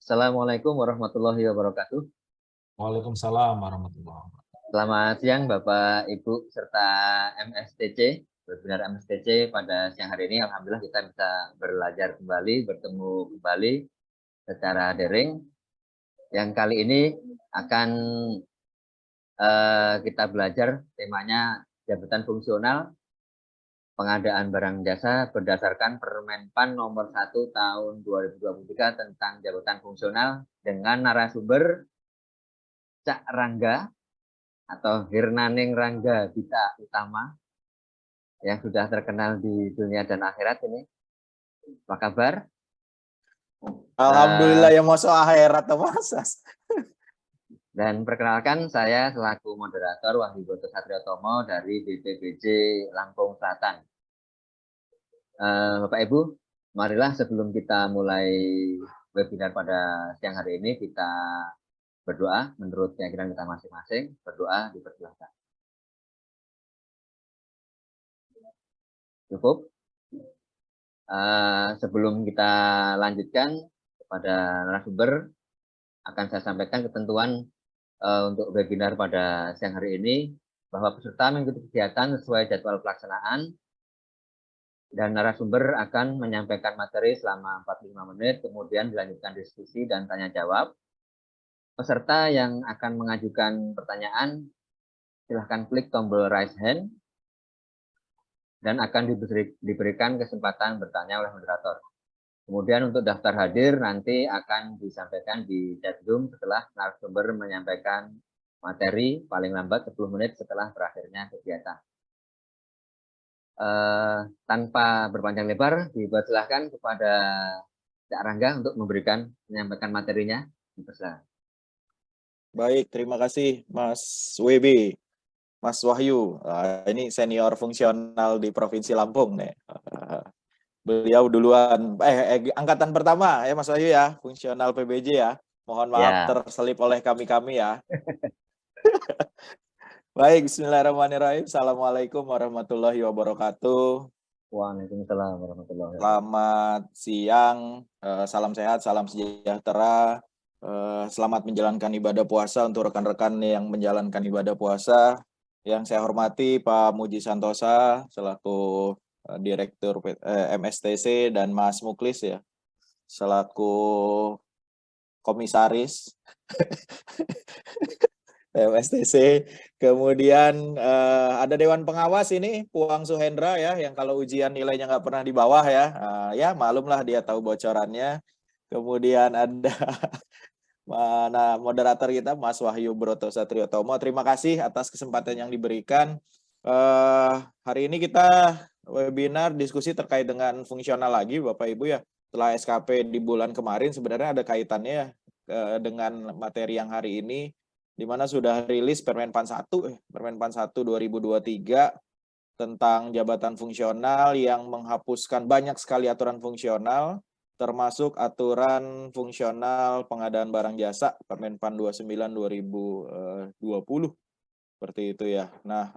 Assalamualaikum warahmatullahi wabarakatuh. Waalaikumsalam warahmatullahi wabarakatuh. Selamat siang Bapak, Ibu, serta MSTC, webinar MSTC pada siang hari ini. Alhamdulillah kita bisa belajar kembali, bertemu kembali secara daring. Yang kali ini akan kita belajar temanya jabatan fungsional pengadaan barang jasa berdasarkan Permenpan nomor 1 tahun 2023 tentang jabatan fungsional dengan narasumber Cak Rangga atau Hirnaning Rangga Dita Utama yang sudah terkenal di dunia dan akhirat ini. Apa kabar? Alhamdulillah yang masuk akhirat Mas. Dan perkenalkan saya selaku moderator Wahyu Boto Satriotomo dari BPBJ Lampung Selatan. Bapak Ibu, marilah sebelum kita mulai webinar pada siang hari ini kita berdoa menurut keyakinan kita masing-masing. Berdoa dipersilahkan. Cukup. Sebelum kita lanjutkan kepada narasumber, akan saya sampaikan ketentuan untuk webinar pada siang hari ini, bahwa peserta mengikuti kegiatan sesuai jadwal pelaksanaan, dan narasumber akan menyampaikan materi selama 45 menit, kemudian dilanjutkan diskusi dan tanya jawab. Peserta yang akan mengajukan pertanyaan, silahkan klik tombol raise hand, dan akan diberikan kesempatan bertanya oleh moderator. Kemudian untuk daftar hadir nanti akan disampaikan di chat Zoom setelah narasumber menyampaikan materi paling lambat 10 menit setelah berakhirnya kegiatan. Tanpa berpanjang lebar, dipersilahkan kepada Cak Rangga untuk menyampaikan materinya. Dipersilahkan. Baik, terima kasih Mas WB, Mas Wahyu. Ini senior fungsional di Provinsi Lampung nih. Beliau duluan, angkatan pertama ya Mas Wahyu ya, fungsional PBJ ya. Mohon maaf Ya. terselip oleh kami ya. Baik, bismillahirrahmanirrahim. Assalamualaikum warahmatullahi wabarakatuh. Waalaikumsalam warahmatullahi wabarakatuh. Selamat siang, salam sehat, salam sejahtera. Selamat menjalankan ibadah puasa untuk rekan-rekan yang menjalankan ibadah puasa. Yang saya hormati Pak Muji Santosa selaku Direktur MSTC dan Mas Muklis ya selaku Komisaris MSTC. Kemudian ada Dewan Pengawas ini Puang Suhendra ya yang kalau ujian nilainya nggak pernah di bawah ya. Ya maklumlah dia tahu bocorannya. Kemudian ada mana moderator kita Mas Wahyu Broto Satriotomo. Terima kasih atas kesempatan yang diberikan. Hari ini kita webinar diskusi terkait dengan fungsional lagi Bapak Ibu ya. Setelah SKP di bulan kemarin sebenarnya ada kaitannya dengan materi yang hari ini, di mana sudah rilis Permenpan 1 2023 tentang jabatan fungsional yang menghapuskan banyak sekali aturan fungsional, termasuk aturan fungsional pengadaan barang jasa Permenpan 29 2020 seperti itu ya. Nah,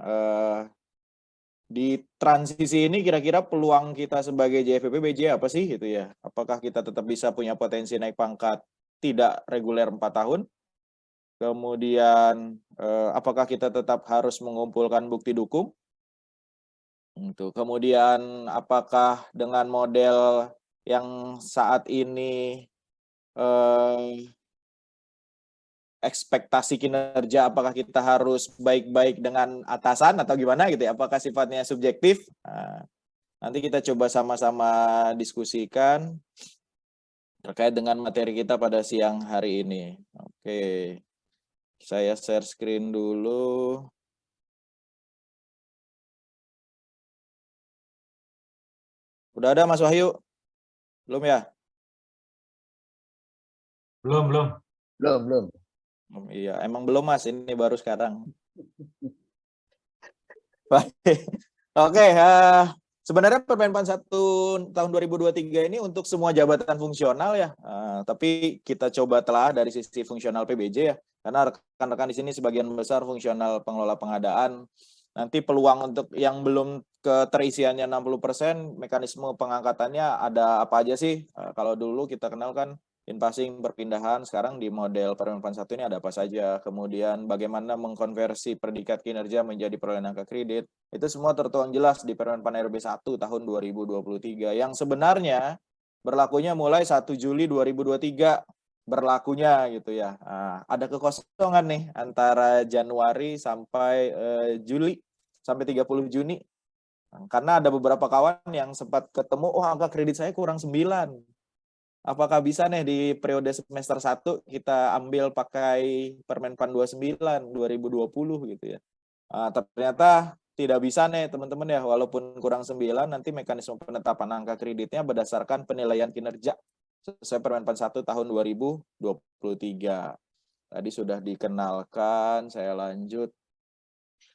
di transisi ini kira-kira peluang kita sebagai JFP BJ apa sih gitu ya? Apakah kita tetap bisa punya potensi naik pangkat tidak reguler 4 tahun? Kemudian apakah kita tetap harus mengumpulkan bukti dukung? Kemudian apakah dengan model yang saat ini ekspektasi kinerja apakah kita harus baik-baik dengan atasan atau gimana gitu ya? Apakah sifatnya subjektif? Nanti kita coba sama-sama diskusikan terkait dengan materi kita pada siang hari ini. Oke. Saya share screen dulu. Udah ada Mas Wahyu? Belum ya? Belum. Iya, emang belum Mas, ini baru sekarang. Baik. Oke, sebenarnya Permenpan 1 tahun 2023 ini untuk semua jabatan fungsional ya. Tapi kita coba telah dari sisi fungsional PBJ ya. Karena rekan-rekan di sini sebagian besar fungsional pengelola pengadaan. Nanti peluang untuk yang belum keterisiannya 60%, mekanisme pengangkatannya ada apa aja sih? Kalau dulu kita kenal kan in-passing perpindahan sekarang di model Permenpan 1 ini ada apa saja, kemudian bagaimana mengkonversi predikat kinerja menjadi perolehan angka kredit, itu semua tertuang jelas di Permenpan RB 1 tahun 2023 yang sebenarnya berlakunya mulai 1 Juli 2023 berlakunya gitu ya. Nah, ada kekosongan nih antara Januari sampai Juli sampai 30 Juni. Karena ada beberapa kawan yang sempat ketemu, oh angka kredit saya kurang 9. Apakah bisa nih di periode semester 1 kita ambil pakai Permenpan 29 2020 gitu ya. Ternyata tidak bisa nih teman-teman ya, walaupun kurang 9 nanti mekanisme penetapan angka kreditnya berdasarkan penilaian kinerja sesuai Permenpan 1 tahun 2023. Tadi sudah dikenalkan, saya lanjut.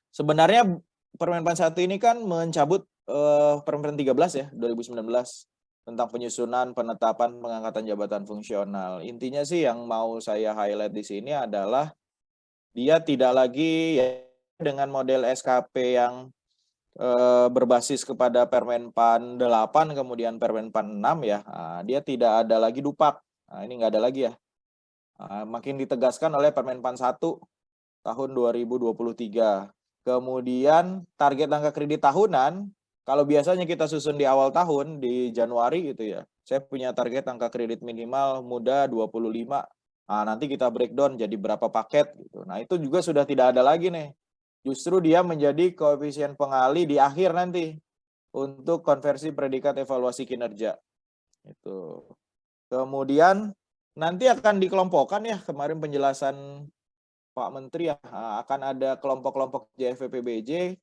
Sebenarnya Permenpan 1 ini kan mencabut Permen 13 ya 2019 tentang penyusunan penetapan pengangkatan jabatan fungsional. Intinya sih yang mau saya highlight di sini adalah dia tidak lagi ya, dengan model SKP yang berbasis kepada Permenpan 8 kemudian Permenpan 6 ya. Dia tidak ada lagi dupak. Ini nggak ada lagi ya. Makin ditegaskan oleh Permenpan 1 tahun 2023. Kemudian target angka kredit tahunan, kalau biasanya kita susun di awal tahun, di Januari gitu ya, saya punya target angka kredit minimal muda 25. Nanti kita breakdown jadi berapa paket gitu. Nah, itu juga sudah tidak ada lagi nih. Justru dia menjadi koefisien pengali di akhir nanti untuk konversi predikat evaluasi kinerja. Itu. Kemudian nanti akan dikelompokkan ya, kemarin penjelasan Pak Menteri ya, akan ada kelompok-kelompok JFPBJ.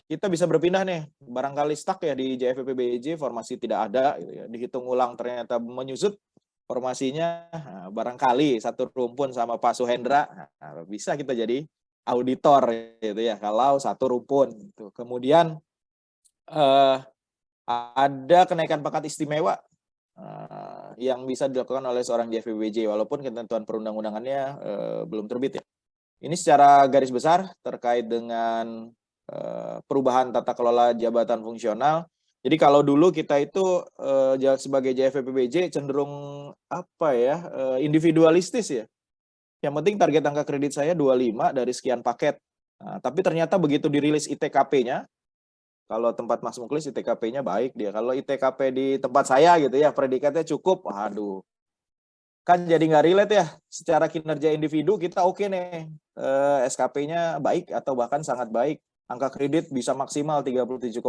Kita bisa berpindah nih, barangkali stuck ya di JFPBJ, formasi tidak ada, gitu ya. Dihitung ulang ternyata menyusut formasinya, barangkali satu rumpun sama Pak Suhendra, bisa kita jadi auditor gitu ya, kalau satu rumpun. Gitu. Kemudian ada kenaikan pangkat istimewa yang bisa dilakukan oleh seorang JFPBJ, walaupun ketentuan perundang-undangannya belum terbit ya. Ini secara garis besar terkait dengan perubahan tata kelola jabatan fungsional. Jadi kalau dulu kita itu sebagai JFPBJ cenderung apa ya, individualistis ya. Yang penting target angka kredit saya 25 dari sekian paket. Tapi ternyata begitu dirilis ITKP-nya, kalau tempat Mas Muklis ITKP-nya baik dia. Kalau ITKP di tempat saya gitu ya, predikatnya cukup, aduh. Kan jadi nggak relate ya. Secara kinerja individu kita oke nih. SKP-nya baik atau bahkan sangat baik. Angka kredit bisa maksimal 37,5,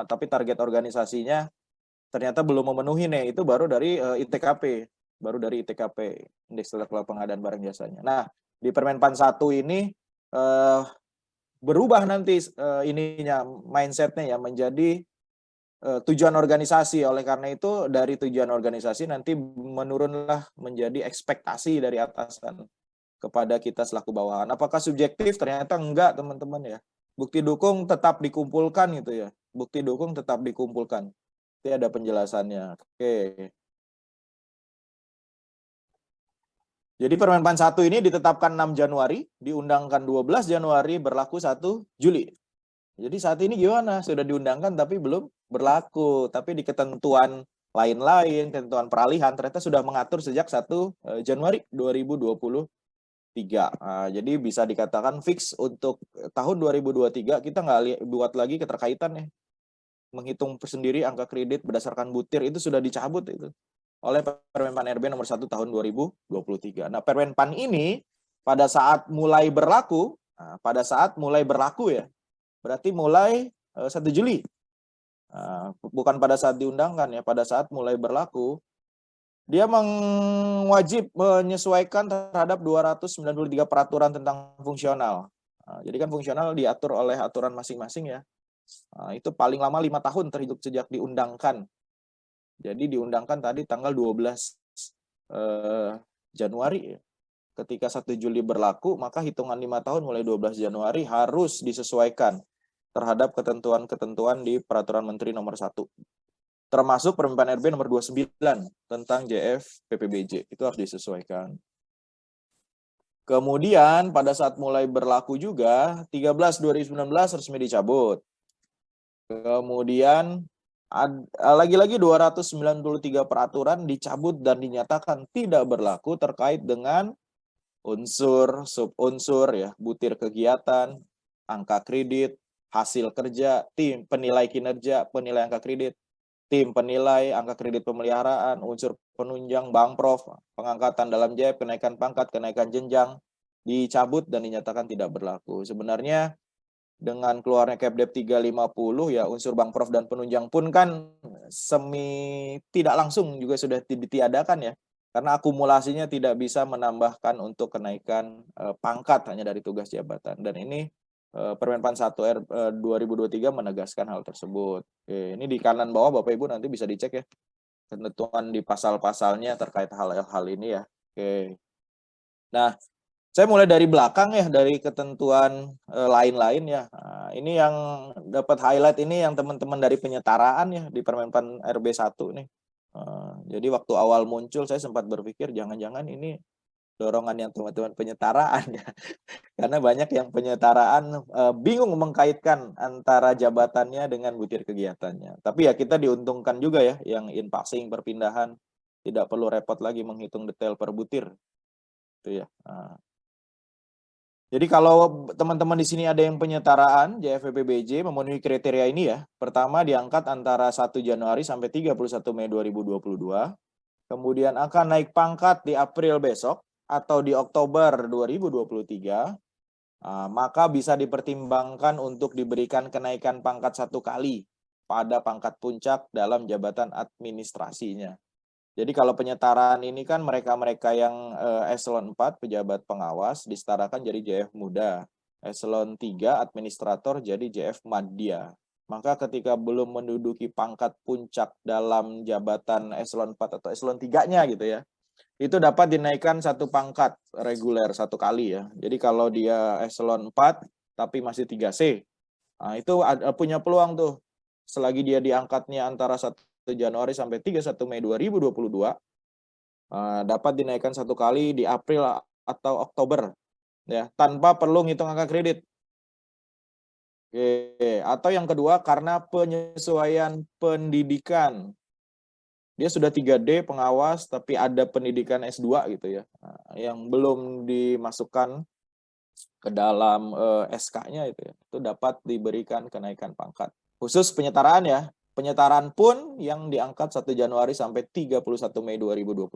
tapi target organisasinya ternyata belum memenuhi nih. Itu baru dari ITKP. Baru dari ITKP, Indeks Intelektual Pengadaan Barang Jasanya. Nah, di Permenpan 1 ini berubah nanti ininya, mindset-nya ya, menjadi tujuan organisasi. Oleh karena itu dari tujuan organisasi nanti menurunlah menjadi ekspektasi dari atasan kepada kita selaku bawahan. Apakah subjektif? Ternyata enggak, teman-teman ya. Bukti dukung tetap dikumpulkan gitu ya. Bukti dukung tetap dikumpulkan. Itu ada penjelasannya. Oke. Jadi Permenpan 1 ini ditetapkan 6 Januari, diundangkan 12 Januari, berlaku 1 Juli. Jadi saat ini gimana? Sudah diundangkan tapi belum berlaku. Tapi di ketentuan lain-lain, ketentuan peralihan, ternyata sudah mengatur sejak 1 Januari 2023. Jadi bisa dikatakan fix untuk tahun 2023, kita nggak buat lagi keterkaitan ya. Menghitung sendiri angka kredit berdasarkan butir, itu sudah dicabut itu oleh Permenpan RB nomor 1 tahun 2023. Nah, Permenpan ini pada saat mulai berlaku ya, berarti mulai 1 Juli. Bukan pada saat diundangkan ya, pada saat mulai berlaku, dia mewajib menyesuaikan terhadap 293 peraturan tentang fungsional. Jadi kan fungsional diatur oleh aturan masing-masing ya. Itu paling lama 5 tahun terhitung sejak diundangkan. Jadi diundangkan tadi tanggal 12 Januari. Ketika 1 Juli berlaku, maka hitungan 5 tahun mulai 12 Januari harus disesuaikan terhadap ketentuan-ketentuan di Peraturan Menteri nomor 1. Termasuk Permenpan RB nomor 29 tentang JFPBJ. Itu harus disesuaikan. Kemudian pada saat mulai berlaku juga, 13/2019 resmi dicabut. Kemudian Lagi-lagi 293 peraturan dicabut dan dinyatakan tidak berlaku terkait dengan unsur, subunsur, ya, butir kegiatan, angka kredit, hasil kerja, tim penilai kinerja, penilai angka kredit, tim penilai angka kredit pemeliharaan, unsur penunjang, Bangprof, pengangkatan dalam JF, kenaikan pangkat, kenaikan jenjang, dicabut dan dinyatakan tidak berlaku. Sebenarnya dengan keluarnya Kepdep 350 ya, unsur Bangprof dan penunjang pun kan semi tidak langsung juga sudah ditiadakan ya. Karena akumulasinya tidak bisa menambahkan untuk kenaikan pangkat hanya dari tugas jabatan. Dan ini Permenpan 1 R 2023 menegaskan hal tersebut. Oke, ini di kanan bawah Bapak Ibu nanti bisa dicek ya ketentuan di pasal-pasalnya terkait hal ini ya. Oke. Nah, saya mulai dari belakang ya, dari ketentuan lain-lain ya. Nah, ini yang dapat highlight ini yang teman-teman dari penyetaraan ya di Permenpan RB 1 nih. Jadi waktu awal muncul saya sempat berpikir jangan-jangan ini dorongan yang teman-teman penyetaraan ya. Karena banyak yang penyetaraan bingung mengkaitkan antara jabatannya dengan butir kegiatannya. Tapi ya kita diuntungkan juga ya yang in passing perpindahan tidak perlu repot lagi menghitung detail per butir. Itu ya. Jadi kalau teman-teman di sini ada yang penyetaraan JFPBJ memenuhi kriteria ini ya. Pertama diangkat antara 1 Januari sampai 31 Mei 2022. Kemudian akan naik pangkat di April besok atau di Oktober 2023. Maka bisa dipertimbangkan untuk diberikan kenaikan pangkat 1 kali pada pangkat puncak dalam jabatan administrasinya. Jadi kalau penyetaraan ini kan mereka-mereka yang eselon 4 pejabat pengawas disetarakan jadi JF muda. Eselon 3 administrator jadi JF madya. Maka ketika belum menduduki pangkat puncak dalam jabatan eselon 4 atau eselon 3-nya gitu ya, itu dapat dinaikkan 1 pangkat reguler 1 kali ya. Jadi kalau dia eselon 4 tapi masih 3C, itu punya peluang tuh. Selagi dia diangkatnya antara 1 Januari sampai 31 Mei 2022, dapat dinaikkan 1 kali di April atau Oktober ya, tanpa perlu ngitung angka kredit. Oke, atau yang kedua karena penyesuaian pendidikan. Dia sudah 3D pengawas tapi ada pendidikan S2 gitu ya, yang belum dimasukkan ke dalam SK-nya itu ya, itu dapat diberikan kenaikan pangkat. Khusus penyetaraan ya. Penyetaraan pun yang diangkat 1 Januari sampai 31 Mei 2022.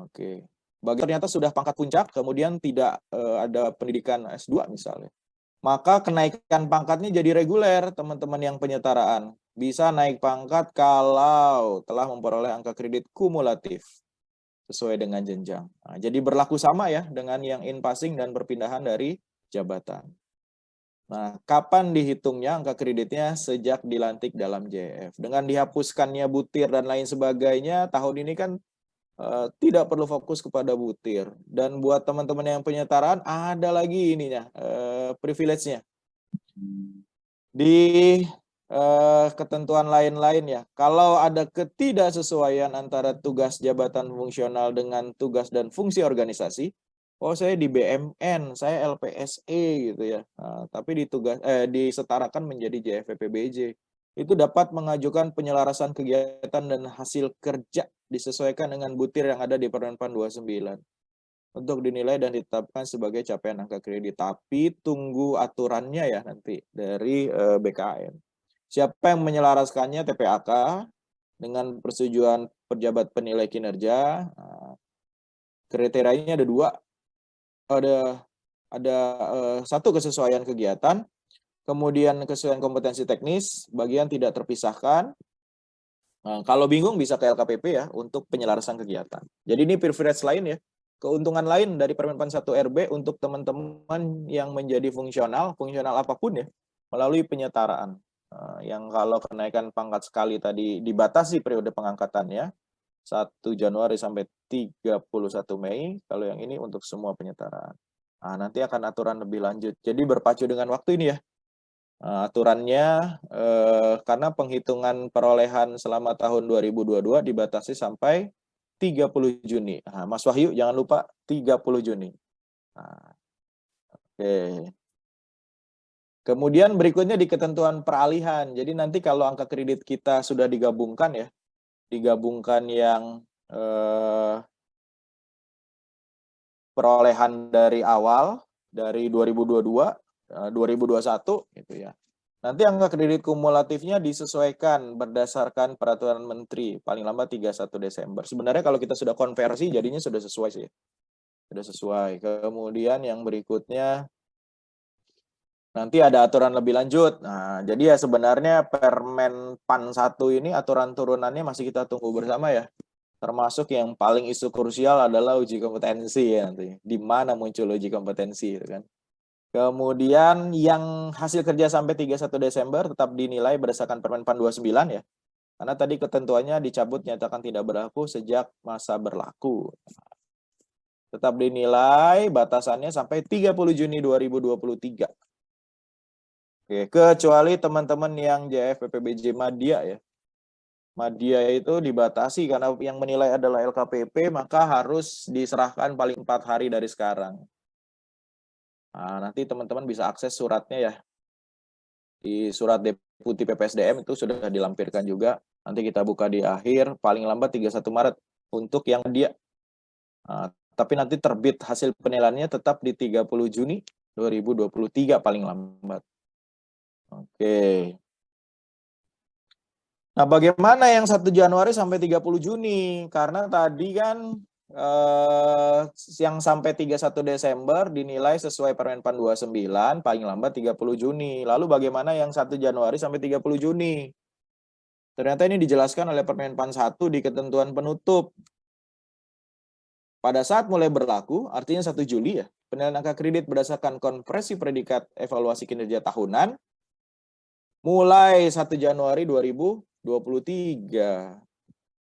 Oke. Bagi ternyata sudah pangkat puncak, kemudian tidak ada pendidikan S2 misalnya. Maka kenaikan pangkatnya jadi reguler, teman-teman yang penyetaraan. Bisa naik pangkat kalau telah memperoleh angka kredit kumulatif sesuai dengan jenjang. Nah, jadi berlaku sama ya dengan yang in passing dan perpindahan dari jabatan. Nah, kapan dihitungnya angka kreditnya? Sejak dilantik dalam JF. Dengan dihapuskannya butir dan lain sebagainya, tahun ini kan tidak perlu fokus kepada butir. Dan buat teman-teman yang penyetaraan, ada lagi ininya, privilege-nya. Di ketentuan lain-lain ya, kalau ada ketidaksesuaian antara tugas jabatan fungsional dengan tugas dan fungsi organisasi, saya di BMN, saya LPSE gitu ya. Tapi disetarakan menjadi JFPBJ. Itu dapat mengajukan penyelarasan kegiatan dan hasil kerja disesuaikan dengan butir yang ada di Permenpan 29 untuk dinilai dan ditetapkan sebagai capaian angka kredit. Tapi tunggu aturannya ya nanti dari BKN. Siapa yang menyelaraskannya? TPAK dengan persetujuan pejabat penilai kinerja. Kriterianya ada 2. Ada 1 kesesuaian kegiatan, kemudian kesesuaian kompetensi teknis, bagian tidak terpisahkan. Kalau bingung bisa ke LKPP ya untuk penyelarasan kegiatan. Jadi ini privilege lain ya, keuntungan lain dari Permenpan 1 RB untuk teman-teman yang menjadi fungsional apapun ya, melalui penyetaraan. Yang kalau kenaikan pangkat sekali tadi dibatasi periode pengangkatannya, 1 Januari sampai 31 Mei, kalau yang ini untuk semua penyetaraan. Nanti akan aturan lebih lanjut. Jadi berpacu dengan waktu ini ya. Aturannya karena penghitungan perolehan selama tahun 2022 dibatasi sampai 30 Juni. Mas Wahyu jangan lupa 30 Juni. Oke. Kemudian berikutnya di ketentuan peralihan. Jadi nanti kalau angka kredit kita sudah digabungkan ya, digabungkan yang perolehan dari awal dari 2022, 2021 gitu ya. Nanti angka kredit kumulatifnya disesuaikan berdasarkan peraturan menteri paling lambat 31 Desember. Sebenarnya kalau kita sudah konversi jadinya sudah sesuai sih. Sudah sesuai. Kemudian yang berikutnya nanti ada aturan lebih lanjut. Nah, jadi ya sebenarnya Permen PAN 1 ini aturan turunannya masih kita tunggu bersama ya. Termasuk yang paling isu krusial adalah uji kompetensi ya nanti. Di mana muncul uji kompetensi gitu kan. Kemudian yang hasil kerja sampai 31 Desember tetap dinilai berdasarkan Permen PAN 29 ya. Karena tadi ketentuannya dicabut nyatakan tidak berlaku sejak masa berlaku. Tetap dinilai batasannya sampai 30 Juni 2023. Oke, kecuali teman-teman yang JF PPBJ Madya ya. Madya itu dibatasi karena yang menilai adalah LKPP, maka harus diserahkan paling 4 hari dari sekarang. Nah, nanti teman-teman bisa akses suratnya ya. Di surat Deputi PPSDM itu sudah dilampirkan juga. Nanti kita buka di akhir, paling lambat 31 Maret untuk yang dia. Nah, tapi nanti terbit hasil penilaiannya tetap di 30 Juni 2023 paling lambat. Oke. Nah, bagaimana yang 1 Januari sampai 30 Juni? Karena tadi kan yang sampai 31 Desember dinilai sesuai Permen PAN 29 paling lambat 30 Juni. Lalu bagaimana yang 1 Januari sampai 30 Juni? Ternyata ini dijelaskan oleh Permen PAN 1 di ketentuan penutup. Pada saat mulai berlaku, artinya 1 Juli ya, penilaian angka kredit berdasarkan konversi predikat evaluasi kinerja tahunan mulai 1 Januari 2023.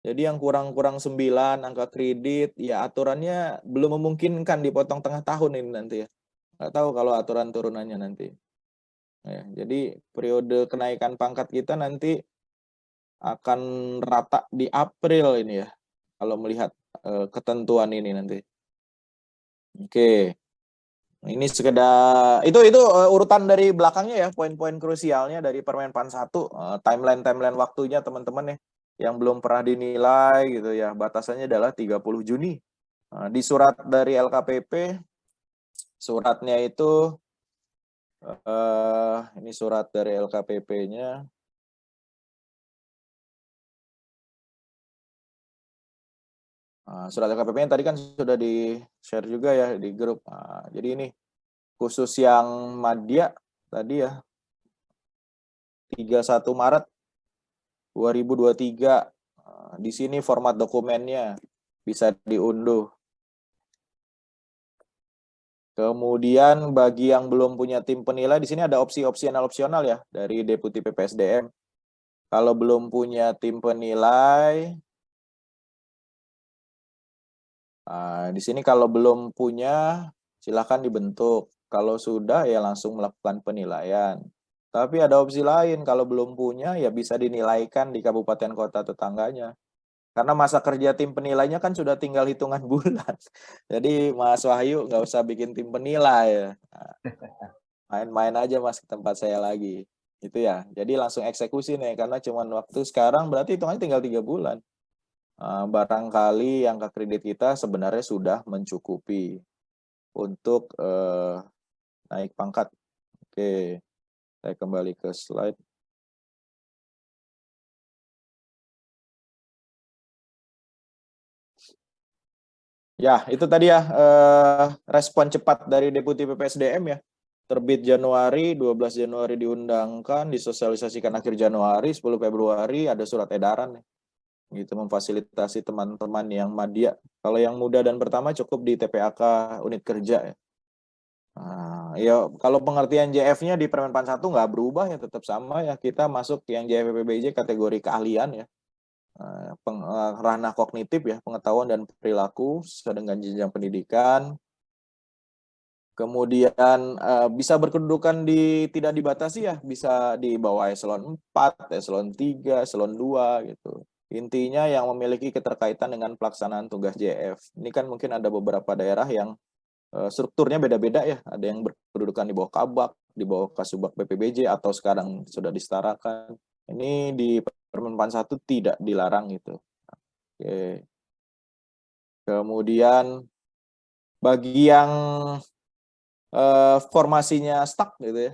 Jadi yang kurang-kurang 9 angka kredit, ya aturannya belum memungkinkan dipotong tengah tahun ini nanti ya. Nggak tahu kalau aturan turunannya nanti. Ya, jadi periode kenaikan pangkat kita nanti akan rata di April ini ya, kalau melihat ketentuan ini nanti. Oke. Ini sekedar itu urutan dari belakangnya ya, poin-poin krusialnya dari Permen PAN 1, timeline waktunya teman-teman ya yang belum pernah dinilai gitu ya. Batasannya adalah 30 Juni. Di surat dari LKPP suratnya itu ini surat dari LKPP-nya. Surat LKPP-nya tadi kan sudah di-share juga ya di grup. Jadi ini khusus yang Madya tadi ya 31 Maret 2023. Di sini format dokumennya bisa diunduh. Kemudian bagi yang belum punya tim penilai di sini ada opsi opsional ya dari Deputi PPSDM. Kalau belum punya tim penilai, di sini kalau belum punya silakan dibentuk. Kalau sudah ya langsung melakukan penilaian. Tapi ada opsi lain, kalau belum punya ya bisa dinilaikan di kabupaten kota tetangganya. Karena masa kerja tim penilainya kan sudah tinggal hitungan bulan. Jadi Mas Wahyu nggak usah bikin tim penilai. Main-main aja Mas ke tempat saya lagi. Itu ya. Jadi langsung eksekusi nih, karena cuma waktu sekarang berarti hitungannya tinggal 3 bulan. Barangkali angka kredit kita sebenarnya sudah mencukupi untuk naik pangkat. Oke, saya kembali ke slide. Ya, itu tadi ya respon cepat dari Deputi PPSDM ya. Terbit Januari, 12 Januari diundangkan, disosialisasikan akhir Januari, 10 Februari ada surat edaran. Gitu, memfasilitasi teman-teman yang Madya. Kalau yang muda dan pertama cukup di TPAK unit kerja ya. Ya kalau pengertian JF-nya di Permen PAN 1 nggak berubah ya, tetap sama ya. Kita masuk yang JF PPBJ kategori keahlian ya. Ranah kognitif ya, pengetahuan dan perilaku sesuai dengan jenjang pendidikan. Kemudian bisa berkedudukan tidak dibatasi ya, bisa di bawah eselon 4, eselon 3, eselon 2 gitu. Intinya yang memiliki keterkaitan dengan pelaksanaan tugas JF. Ini kan mungkin ada beberapa daerah yang strukturnya beda-beda ya. Ada yang berkedudukan di bawah Kabak, di bawah Kasubag PPBJ atau sekarang sudah disetarakan. Ini di Permen PAN 1 tidak dilarang itu. Oke. Kemudian bagi yang formasinya stuck gitu ya,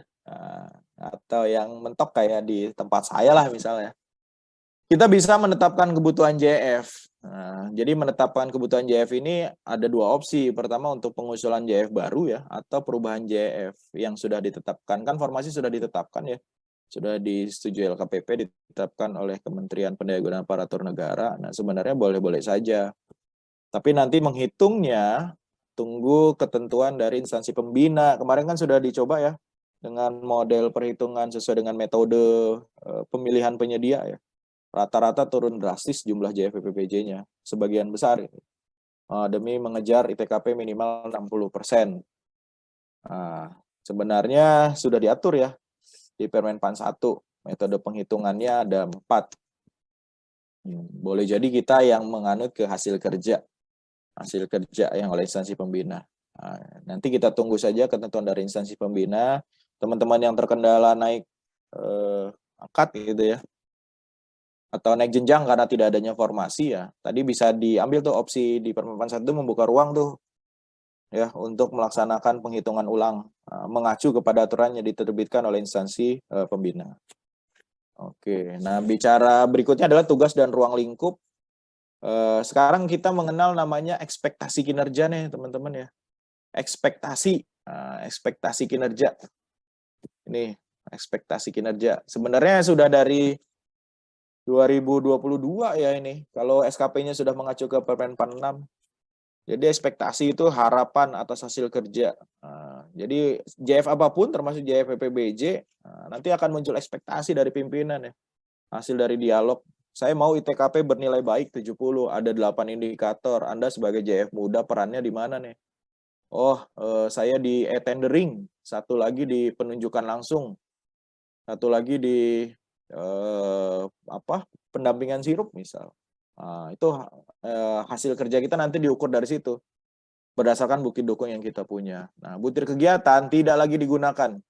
atau yang mentok kayak di tempat saya lah misalnya, kita bisa menetapkan kebutuhan JF. Jadi menetapkan kebutuhan JF ini ada dua opsi. Pertama untuk pengusulan JF baru ya, atau perubahan JF yang sudah ditetapkan. Kan formasi sudah ditetapkan ya, sudah disetujui LKPP, ditetapkan oleh Kementerian Pendayagunaan Aparatur Negara. Nah sebenarnya boleh-boleh saja. Tapi nanti menghitungnya, tunggu ketentuan dari instansi pembina. Kemarin kan sudah dicoba ya, dengan model perhitungan sesuai dengan metode pemilihan penyedia ya. Rata-rata turun drastis jumlah JFPPJ-nya, sebagian besar demi mengejar ITKP minimal 60%. Sebenarnya sudah diatur ya di Permen PAN 1, metode penghitungannya ada 4. Boleh jadi kita yang menganut ke hasil kerja yang oleh instansi pembina. Nanti kita tunggu saja ketentuan dari instansi pembina. Teman-teman yang terkendala naik angkat gitu ya, atau naik jenjang karena tidak adanya formasi ya, tadi bisa diambil tuh opsi di Permen PAN 1 membuka ruang tuh ya untuk melaksanakan penghitungan ulang mengacu kepada aturan yang diterbitkan oleh instansi pembina. Oke, nah bicara berikutnya adalah tugas dan ruang lingkup. Sekarang kita mengenal namanya ekspektasi kinerja nih teman-teman ya. Ekspektasi kinerja. Ini ekspektasi kinerja. Sebenarnya sudah dari 2022 ya ini. Kalau SKP-nya sudah mengacu ke Permen PAN 6. Jadi ekspektasi itu harapan atas hasil kerja. Jadi JF apapun termasuk JF PPBJ, nanti akan muncul ekspektasi dari pimpinan ya. Hasil dari dialog. Saya mau ITKP bernilai baik 70, ada 8 indikator. Anda sebagai JF muda perannya di mana nih? Oh, saya di e-tendering, satu lagi di penunjukan langsung, satu lagi di pendampingan sirup misal. Itu hasil kerja kita nanti diukur dari situ berdasarkan bukti dukung yang kita punya. Nah, butir kegiatan tidak lagi digunakan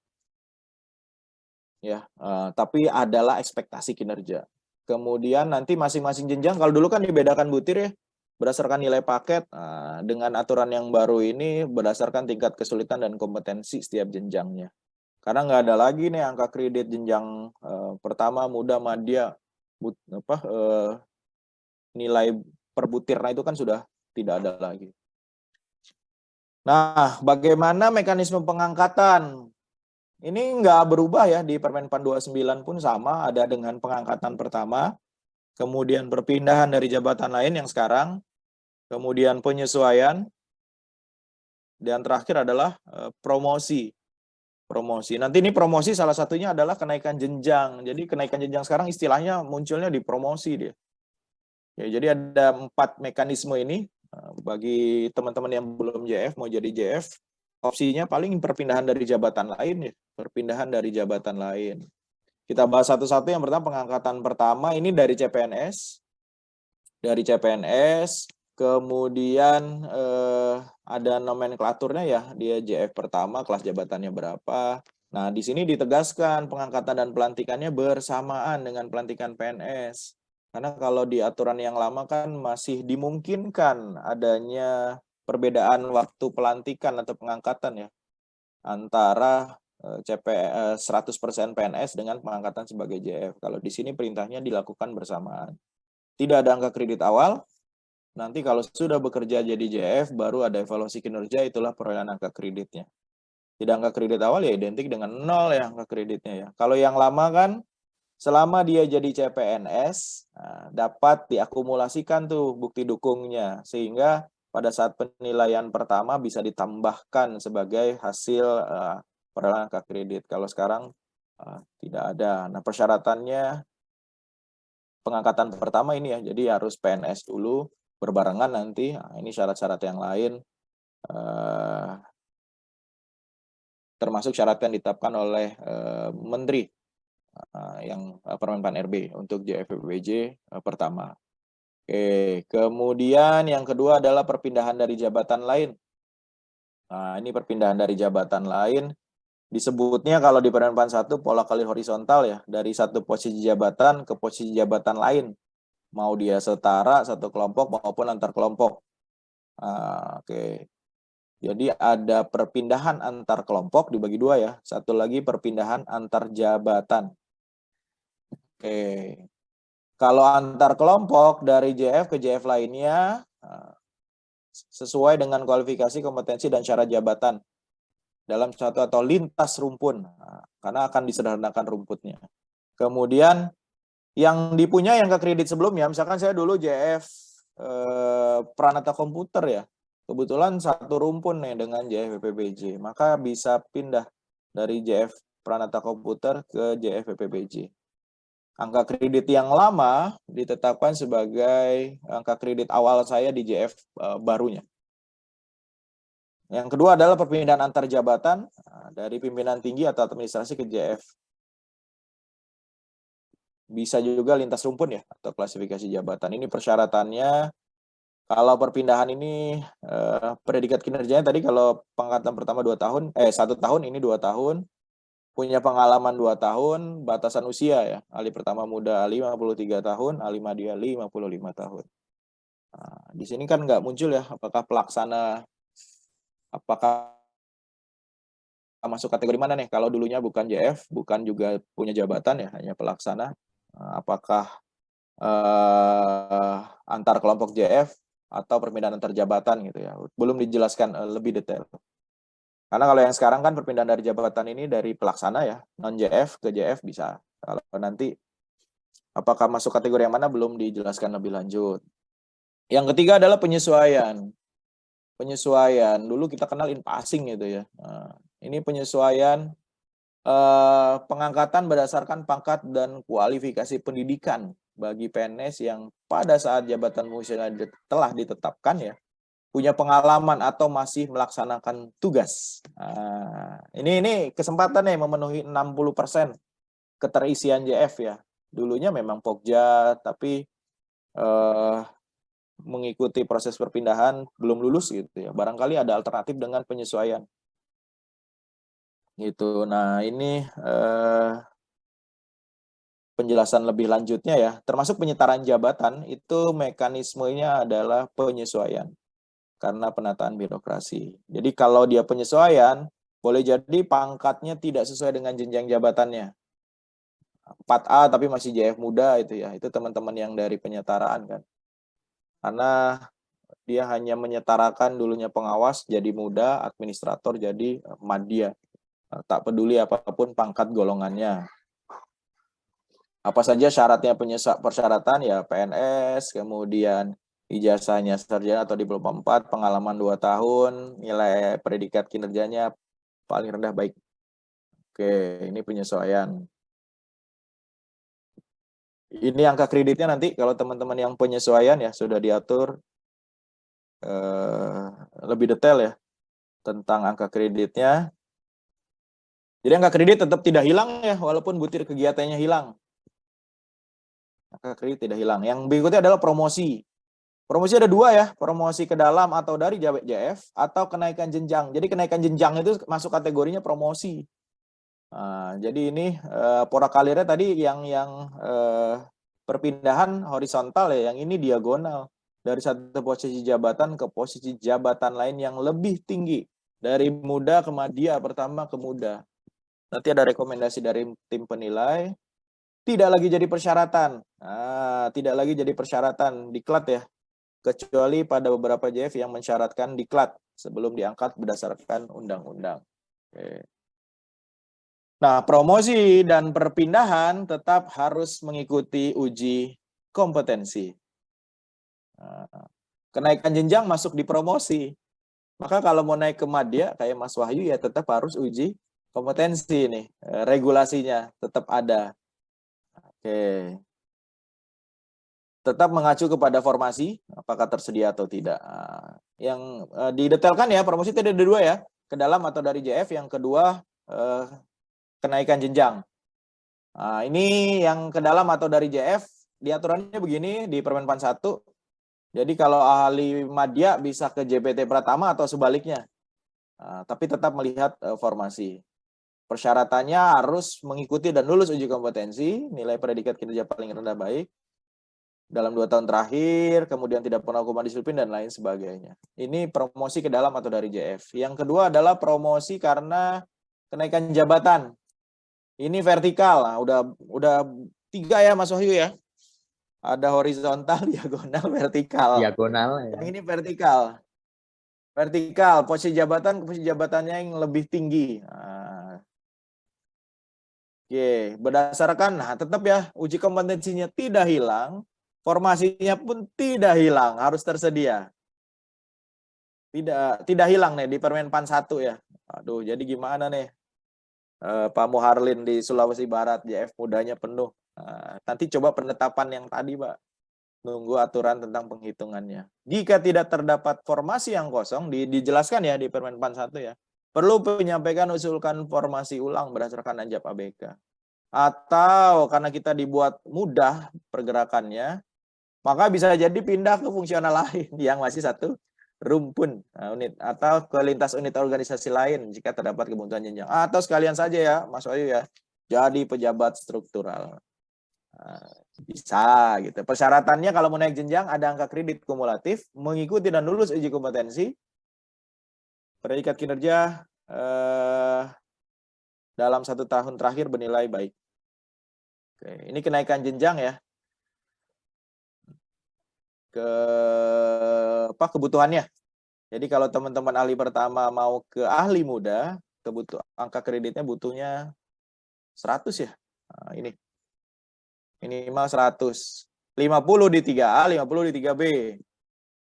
ya, tapi adalah ekspektasi kinerja. Kemudian nanti masing-masing jenjang, kalau dulu kan dibedakan butir ya berdasarkan nilai paket. Dengan aturan yang baru ini berdasarkan tingkat kesulitan dan kompetensi setiap jenjangnya. Karena nggak ada lagi nih angka kredit jenjang pertama, muda, madya, nilai per butirnya itu kan sudah tidak ada lagi. Nah, bagaimana mekanisme pengangkatan? Ini nggak berubah ya, di Permen PAN 29 pun sama, ada dengan pengangkatan pertama, kemudian perpindahan dari jabatan lain yang sekarang, kemudian penyesuaian, dan terakhir adalah promosi. Nanti ini promosi salah satunya adalah kenaikan jenjang. Jadi kenaikan jenjang sekarang istilahnya munculnya di promosi dia. Ya, jadi ada 4 mekanisme ini. Bagi teman-teman yang belum JF, mau jadi JF, opsinya paling perpindahan dari jabatan lain ya. Perpindahan dari jabatan lain. Kita bahas satu-satu. Yang pertama pengangkatan pertama ini dari CPNS. Kemudian ada nomenklaturnya ya, dia JF pertama, kelas jabatannya berapa. Nah, di sini ditegaskan pengangkatan dan pelantikannya bersamaan dengan pelantikan PNS. Karena kalau di aturan yang lama kan masih dimungkinkan adanya perbedaan waktu pelantikan atau pengangkatan ya, antara 100% PNS dengan pengangkatan sebagai JF. Kalau di sini perintahnya dilakukan bersamaan. Tidak ada angka kredit awal. Nanti kalau sudah bekerja jadi JF, baru ada evaluasi kinerja, itulah perolehan angka kreditnya. Tidak angka kredit awal ya identik dengan 0 ya angka kreditnya ya. Kalau yang lama kan, selama dia jadi CPNS, dapat diakumulasikan tuh bukti dukungnya. Sehingga pada saat penilaian pertama bisa ditambahkan sebagai hasil perolehan angka kredit. Kalau sekarang tidak ada. Nah, persyaratannya pengangkatan pertama ini ya, jadi harus PNS dulu, berbarengan nanti. Nah, ini syarat-syarat yang lain, termasuk syarat yang ditetapkan oleh Menteri yang Permen PAN RB untuk JFPPJ pertama. Oke, kemudian yang kedua adalah perpindahan dari jabatan lain. Nah, ini perpindahan dari jabatan lain Disebutnya kalau di Permenpan 1 pola karir horizontal ya, dari satu posisi jabatan ke posisi jabatan lain. Mau dia setara, satu kelompok maupun antar kelompok. Oke. Jadi ada perpindahan antar kelompok dibagi dua ya. Satu lagi perpindahan antar jabatan. Oke. Kalau antar kelompok dari JF ke JF lainnya, sesuai dengan kualifikasi, kompetensi, dan syarat jabatan dalam satu atau lintas rumpun, karena akan disederhanakan rumputnya. Kemudian yang dipunyai angka kredit sebelumnya, misalkan saya dulu JF Pranata Komputer ya, kebetulan satu rumpun nih dengan JF PPBJ, maka bisa pindah dari JF Pranata Komputer ke JF PPBJ. Angka kredit yang lama ditetapkan sebagai angka kredit awal saya di JF barunya. Yang kedua adalah perpindahan antar jabatan dari pimpinan tinggi atau administrasi ke JF. Bisa juga lintas rumpun ya, atau klasifikasi jabatan. Ini persyaratannya, kalau perpindahan ini predikat kinerjanya tadi kalau pangkatan pertama 2 tahun, 1 tahun, ini 2 tahun, punya pengalaman 2 tahun, batasan usia ya, ahli pertama muda 53 tahun, ahli madya 55 tahun. Nah, di sini kan nggak muncul ya, apakah pelaksana, apakah masuk kategori mana nih? Kalau dulunya bukan JF, bukan juga punya jabatan ya, hanya pelaksana. Apakah antar kelompok JF atau perpindahan antar jabatan gitu ya? Belum dijelaskan lebih detail. Karena kalau yang sekarang kan perpindahan dari jabatan ini dari pelaksana ya, non JF ke JF bisa. Kalau nanti apakah masuk kategori yang mana belum dijelaskan lebih lanjut. Yang ketiga adalah penyesuaian. Penyesuaian, dulu kita kenal in-passing gitu ya. Nah, ini penyesuaian pengangkatan berdasarkan pangkat dan kualifikasi pendidikan bagi PNS yang pada saat jabatan fungsional telah ditetapkan ya, punya pengalaman atau masih melaksanakan tugas. Nah, ini kesempatan nih memenuhi 60% keterisian JF ya. Dulunya memang Pokja, tapi mengikuti proses perpindahan belum lulus gitu ya. Barangkali ada alternatif dengan penyesuaian. Gitu. Nah, ini penjelasan lebih lanjutnya ya. Termasuk penyetaraan jabatan itu mekanismenya adalah penyesuaian karena penataan birokrasi. Jadi kalau dia penyesuaian, boleh jadi pangkatnya tidak sesuai dengan jenjang jabatannya. 4A tapi masih JF muda itu ya. Itu teman-teman yang dari penyetaraan kan. Karena dia hanya menyetarakan dulunya pengawas jadi muda, administrator jadi madya. Tak peduli apapun pangkat golongannya. Apa saja syaratnya persyaratan ya PNS, kemudian ijazahnya sarjana atau diploma 4, pengalaman 2 tahun, nilai predikat kinerjanya paling rendah baik. Oke, ini penyesuaian. Ini angka kreditnya nanti kalau teman-teman yang penyesuaian ya sudah diatur lebih detail ya tentang angka kreditnya. Jadi angka kredit tetap tidak hilang ya walaupun butir kegiatannya hilang. Angka kredit tidak hilang. Yang berikutnya adalah promosi. Promosi ada 2 ya, promosi ke dalam atau dari JF atau kenaikan jenjang. Jadi kenaikan jenjang itu masuk kategorinya promosi. Nah, jadi ini pola kalirnya tadi yang perpindahan horizontal ya, yang ini diagonal dari satu posisi jabatan ke posisi jabatan lain yang lebih tinggi, dari muda ke madya, pertama ke muda. Nanti ada rekomendasi dari tim penilai. Tidak lagi jadi persyaratan. Nah, tidak lagi jadi persyaratan diklat ya, kecuali pada beberapa JF yang mensyaratkan diklat sebelum diangkat berdasarkan undang-undang. Oke. Nah, promosi dan perpindahan tetap harus mengikuti uji kompetensi. Nah, kenaikan jenjang masuk di promosi. Maka kalau mau naik ke madya, kayak Mas Wahyu, ya tetap harus uji kompetensi nih. Regulasinya tetap ada. Oke. Tetap mengacu kepada formasi, apakah tersedia atau tidak. Nah, yang didetailkan ya, promosi itu ada 2 ya. Ke dalam atau dari JF, yang kedua kenaikan jenjang. Nah, ini yang ke dalam atau dari JF, diaturannya begini di Permenpan 1. Jadi kalau ahli madya bisa ke JPT Pratama atau sebaliknya. Nah, tapi tetap melihat formasi. Persyaratannya harus mengikuti dan lulus uji kompetensi, nilai predikat kinerja paling rendah baik dalam 2 tahun terakhir, kemudian tidak pernah hukuman disiplin dan lain sebagainya. Ini promosi ke dalam atau dari JF. Yang kedua adalah promosi karena kenaikan jabatan. Ini vertikal. Nah, udah 3 ya Mas Wahyu ya. Ada horizontal, diagonal, vertikal. Diagonal ya. Yang ini vertikal. Vertikal, posisi jabatannya yang lebih tinggi. Nah, oke, berdasarkan, nah tetap ya, uji kompetensinya tidak hilang, formasinya pun tidak hilang, harus tersedia. Tidak hilang nih di Permenpan 1 ya. Aduh, jadi gimana nih? Pak Muharlin di Sulawesi Barat, JF mudanya penuh. Nah, nanti coba penetapan yang tadi, Pak. Nunggu aturan tentang penghitungannya. Jika tidak terdapat formasi yang kosong, dijelaskan ya di Permenpan 1 ya. Perlu menyampaikan usulkan formasi ulang berdasarkan Anjap ABK. Atau karena kita dibuat mudah pergerakannya, maka bisa jadi pindah ke fungsional lain yang masih satu rumpun unit atau ke lintas unit organisasi lain jika terdapat kebutuhan jenjang. Atau sekalian saja ya, Mas Wahyu ya, jadi pejabat struktural. Bisa gitu. Persyaratannya kalau mau naik jenjang ada angka kredit kumulatif, mengikuti dan lulus uji kompetensi, predikat kinerja dalam 1 tahun terakhir bernilai baik. Oke, ini kenaikan jenjang ya. Kebutuhannya. Jadi kalau teman-teman ahli pertama mau ke ahli muda, angka kreditnya butuhnya 100 ya. Nah, ini. Minimal 100. 50 di 3A, 50 di 3B.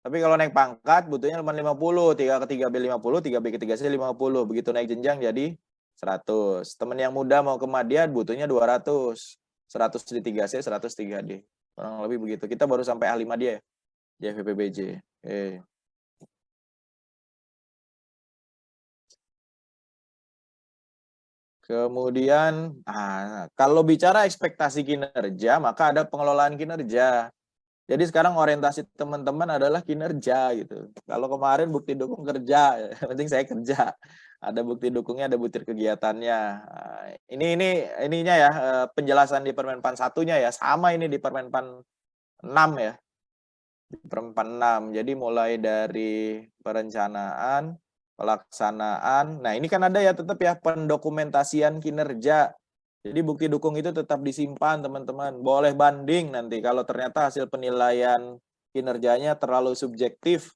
Tapi kalau naik pangkat butuhnya cuma 50, 3 ke 3B 50, 3B ke 3C 50. Begitu naik jenjang jadi 100. Teman yang muda mau ke Madya butuhnya 200. 100 di 3C, 100 3D. Kurang lebih begitu. Kita baru sampai ahli Madya ya. JFPBJ. Oke. Kemudian, kalau bicara ekspektasi kinerja, maka ada pengelolaan kinerja. Jadi sekarang orientasi teman-teman adalah kinerja gitu. Kalau kemarin bukti dukung kerja, yang penting saya kerja. Ada bukti dukungnya, ada butir kegiatannya. Ininya ya, penjelasan di Permenpan 1-nya ya, sama ini di Permenpan 6 ya. Di Permenpan 6. Jadi mulai dari perencanaan, pelaksanaan. Nah, ini kan ada ya tetap ya pendokumentasian kinerja. Jadi bukti dukung itu tetap disimpan, teman-teman. Boleh banding nanti kalau ternyata hasil penilaian kinerjanya terlalu subjektif.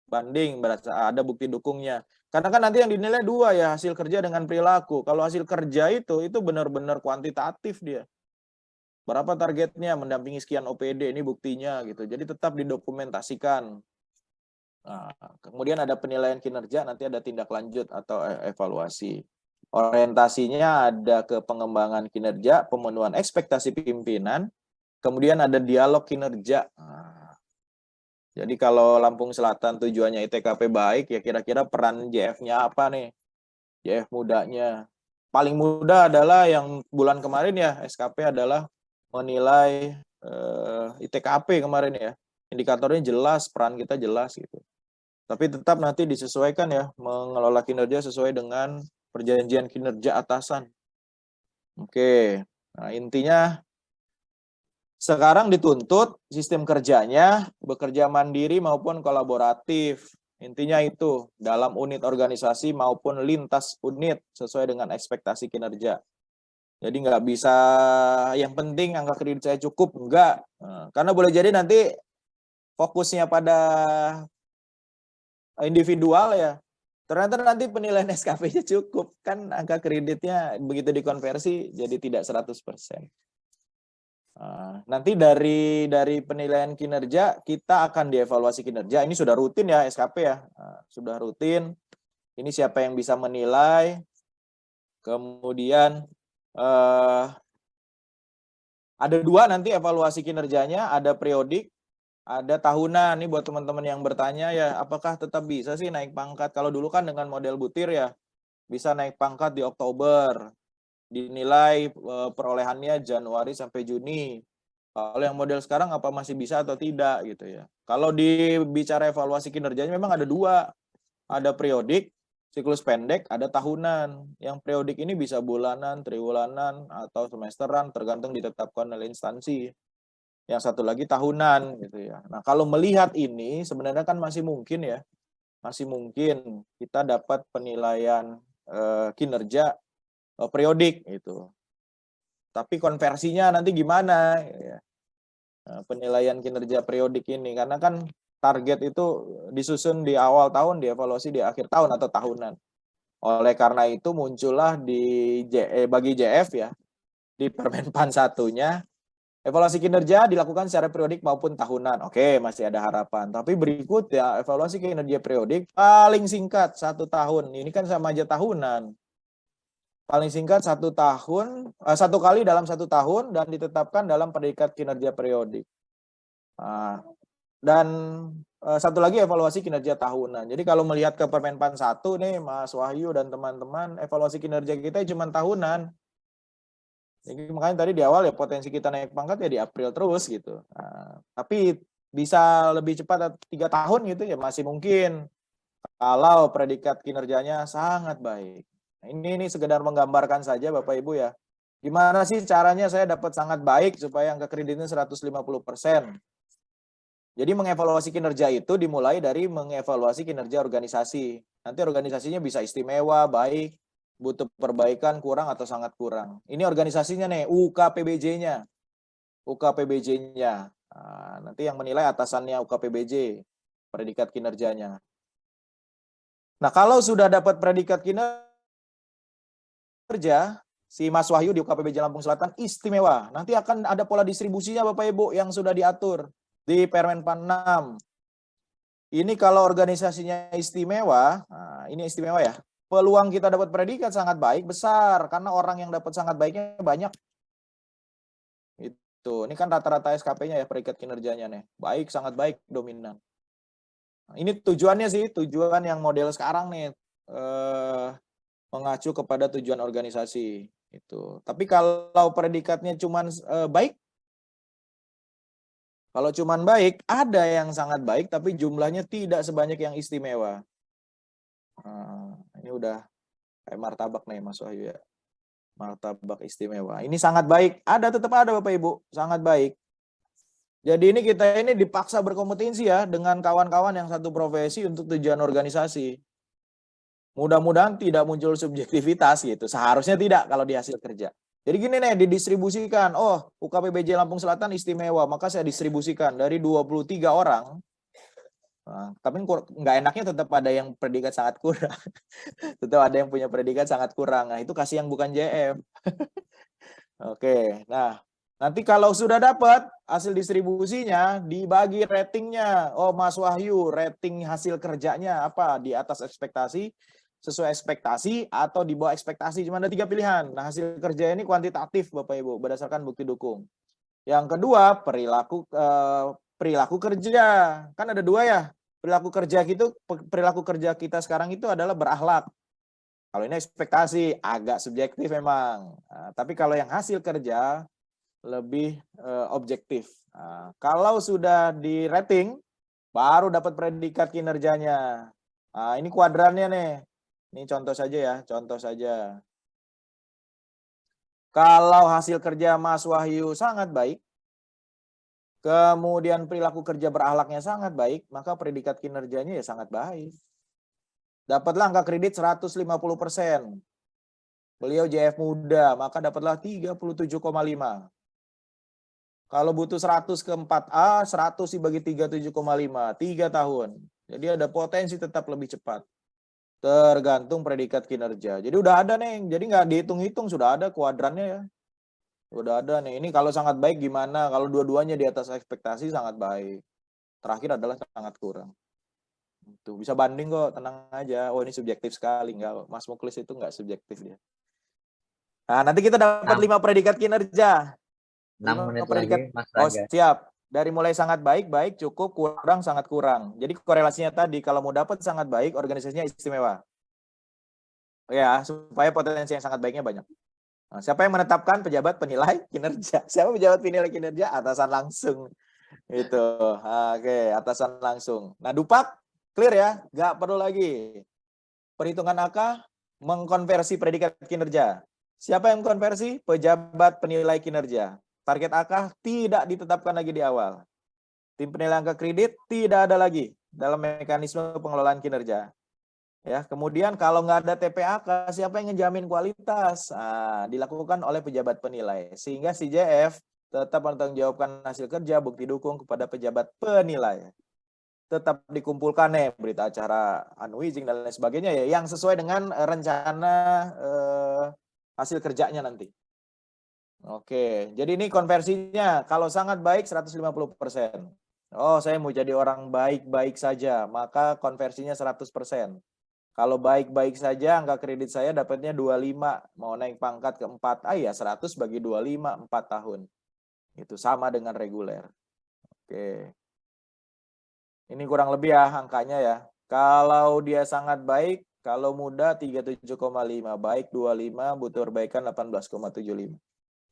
Banding berasa ada bukti dukungnya. Karena kan nanti yang dinilai 2 ya, hasil kerja dengan perilaku. Kalau hasil kerja itu benar-benar kuantitatif dia. Berapa targetnya mendampingi sekian OPD, ini buktinya gitu. Jadi tetap didokumentasikan. Nah, kemudian ada penilaian kinerja, nanti ada tindak lanjut atau evaluasi. Orientasinya ada ke pengembangan kinerja, pemenuhan ekspektasi pimpinan, kemudian ada dialog kinerja. Nah, jadi kalau Lampung Selatan tujuannya ITKP baik, ya kira-kira peran JF-nya apa nih? JF mudanya. Paling mudah adalah yang bulan kemarin ya, SKP adalah menilai ITKP kemarin ya. Indikatornya jelas, peran kita jelas gitu. Tapi tetap nanti disesuaikan ya, mengelola kinerja sesuai dengan perjanjian kinerja atasan. Oke, nah intinya sekarang dituntut sistem kerjanya bekerja mandiri maupun kolaboratif. Intinya itu, dalam unit organisasi maupun lintas unit sesuai dengan ekspektasi kinerja. Jadi nggak bisa, yang penting angka kredit saya cukup, enggak. Nah, karena boleh jadi nanti fokusnya pada individual ya, ternyata nanti penilaian SKP-nya cukup, kan angka kreditnya begitu dikonversi jadi tidak 100%. Nanti dari penilaian kinerja kita akan dievaluasi kinerja. Ini sudah rutin ya SKP ya, sudah rutin. Ini siapa yang bisa menilai, kemudian ada 2 nanti evaluasi kinerjanya, ada periodik, ada tahunan. Nih buat teman-teman yang bertanya ya, apakah tetap bisa sih naik pangkat? Kalau dulu kan dengan model butir ya, bisa naik pangkat di Oktober, dinilai perolehannya Januari sampai Juni. Kalau yang model sekarang apa masih bisa atau tidak gitu ya. Kalau dibicara evaluasi kinerjanya memang ada 2, ada periodik siklus pendek, ada tahunan. Yang periodik ini bisa bulanan, triwulanan, atau semesteran, tergantung ditetapkan oleh instansi. Yang satu lagi tahunan, gitu ya. Nah, kalau melihat ini, sebenarnya kan masih mungkin ya, masih mungkin kita dapat penilaian kinerja periodik, gitu. Tapi konversinya nanti gimana? Ya. Nah, penilaian kinerja periodik ini, karena kan target itu disusun di awal tahun, dievaluasi di akhir tahun atau tahunan. Oleh karena itu muncullah bagi JF ya, di Permenpan 1-nya, evaluasi kinerja dilakukan secara periodik maupun tahunan. Oke, masih ada harapan. Tapi berikut ya, evaluasi kinerja periodik paling singkat 1 tahun. Ini kan sama aja tahunan. Paling singkat 1 tahun, 1 kali dalam 1 tahun dan ditetapkan dalam predikat kinerja periodik. Nah, dan satu lagi evaluasi kinerja tahunan. Jadi kalau melihat ke Permenpan 1 nih, Mas Wahyu dan teman-teman, evaluasi kinerja kita cuma tahunan. Jadi makanya tadi di awal ya potensi kita naik pangkat ya di April terus gitu. Nah, tapi bisa lebih cepat 3 tahun gitu ya masih mungkin kalau predikat kinerjanya sangat baik. Nah, ini sekedar menggambarkan saja Bapak Ibu ya. Gimana sih caranya saya dapat sangat baik supaya angka kreditnya 150%? Jadi mengevaluasi kinerja itu dimulai dari mengevaluasi kinerja organisasi. Nanti organisasinya bisa istimewa, baik, butuh perbaikan, kurang atau sangat kurang. Ini organisasinya nih, UKPBJ-nya. UKPBJ-nya. Nah, nanti yang menilai atasannya UKPBJ, predikat kinerjanya. Nah, kalau sudah dapat predikat kinerja, si Mas Wahyu di UKPBJ Lampung Selatan istimewa. Nanti akan ada pola distribusinya Bapak Ibu yang sudah diatur di Permenpan 6. Ini kalau organisasinya istimewa, nah ini istimewa ya, peluang kita dapat predikat sangat baik, besar, karena orang yang dapat sangat baiknya banyak. Itu, ini kan rata-rata SKP-nya ya, predikat kinerjanya nih, baik, sangat baik, dominan. Nah, ini tujuannya sih, tujuan yang model sekarang nih, mengacu kepada tujuan organisasi. Itu. Tapi kalau predikatnya cuma baik, kalau cuman baik, ada yang sangat baik, tapi jumlahnya tidak sebanyak yang istimewa. Nah, ini udah kayak martabak nih Mas Wahyu ya. Martabak istimewa. Ini sangat baik. Ada, tetap ada Bapak Ibu. Sangat baik. Jadi ini kita ini dipaksa berkompetensi ya dengan kawan-kawan yang satu profesi untuk tujuan organisasi. Mudah-mudahan tidak muncul subjektivitas gitu. Seharusnya tidak kalau di hasil kerja. Jadi gini nih, didistribusikan. Oh, UKPBJ Lampung Selatan istimewa, maka saya distribusikan dari 23 orang. Nah, tapi nggak enaknya tetap ada yang predikat sangat kurang. Tetap ada yang punya predikat sangat kurang. Nah, itu kasih yang bukan JF. Oke, nah nanti kalau sudah dapat hasil distribusinya, dibagi ratingnya. Oh, Mas Wahyu, rating hasil kerjanya apa? Di atas ekspektasi, sesuai ekspektasi, atau di bawah ekspektasi. Cuma ada 3 pilihan. Nah, hasil kerja ini kuantitatif, Bapak Ibu, berdasarkan bukti dukung. Yang kedua, perilaku kerja. Kan ada 2 ya. Perilaku kerja kita sekarang itu adalah berakhlak. Kalau ini ekspektasi, agak subjektif memang. Nah, tapi kalau yang hasil kerja, lebih objektif. Nah, kalau sudah di rating, baru dapat predikat kinerjanya. Nah, ini kuadrannya nih. Ini contoh saja ya, contoh saja. Kalau hasil kerja Mas Wahyu sangat baik, kemudian perilaku kerja berakhlaknya sangat baik, maka predikat kinerjanya ya sangat baik. Dapatlah angka kredit 150%. Beliau JF muda, maka dapatlah 37,5. Kalau butuh 100 ke 4A, 100 dibagi 37,5, 3 tahun. Jadi ada potensi tetap lebih cepat. Tergantung predikat kinerja. Jadi udah ada nih, jadi nggak dihitung-hitung, sudah ada kuadrannya ya. Udah ada nih, ini kalau sangat baik gimana? Kalau dua-duanya di atas ekspektasi sangat baik. Terakhir adalah sangat kurang. Itu bisa banding kok, tenang aja. Oh ini subjektif sekali, nggak, Mas Muklis itu nggak subjektif dia. Nah nanti kita dapat 5 predikat kinerja. 6 menit predikat. lagi Mas Oh Raga. siap. Dari mulai sangat baik, baik, cukup, kurang, sangat kurang. Jadi korelasinya tadi, kalau mau dapat sangat baik, organisasinya istimewa. Ya, supaya potensi yang sangat baiknya banyak. Nah, siapa yang menetapkan? Pejabat penilai kinerja. Siapa pejabat penilai kinerja? Atasan langsung. Itu. Oke, atasan langsung. Nah, Dupak clear ya, nggak perlu lagi. perhitungan AK mengkonversi predikat kinerja. Siapa yang mengkonversi? Pejabat penilai kinerja. Target AK tidak ditetapkan lagi di awal. Tim penilai angka kredit tidak ada lagi dalam mekanisme pengelolaan kinerja. Ya, kemudian kalau nggak ada TPAK, siapa yang ngejamin kualitas? Nah, dilakukan oleh pejabat penilai. Sehingga si JF tetap mempertanggungjawabkan hasil kerja, bukti dukung kepada pejabat penilai. Tetap dikumpulkan berita acara unwitting dan lain sebagainya ya, yang sesuai dengan rencana hasil kerjanya nanti. Oke, jadi ini konversinya kalau sangat baik 150%. Oh, saya mau jadi orang baik-baik saja, maka konversinya 100%. Kalau baik-baik saja, angka kredit saya dapatnya 25. Mau naik pangkat ke 4, ya 100 bagi 25, 4 tahun. Itu sama dengan reguler. Oke. Ini kurang lebih ya angkanya ya. Kalau dia sangat baik, kalau muda 37,5. Baik 25, butuh perbaikan 18,75.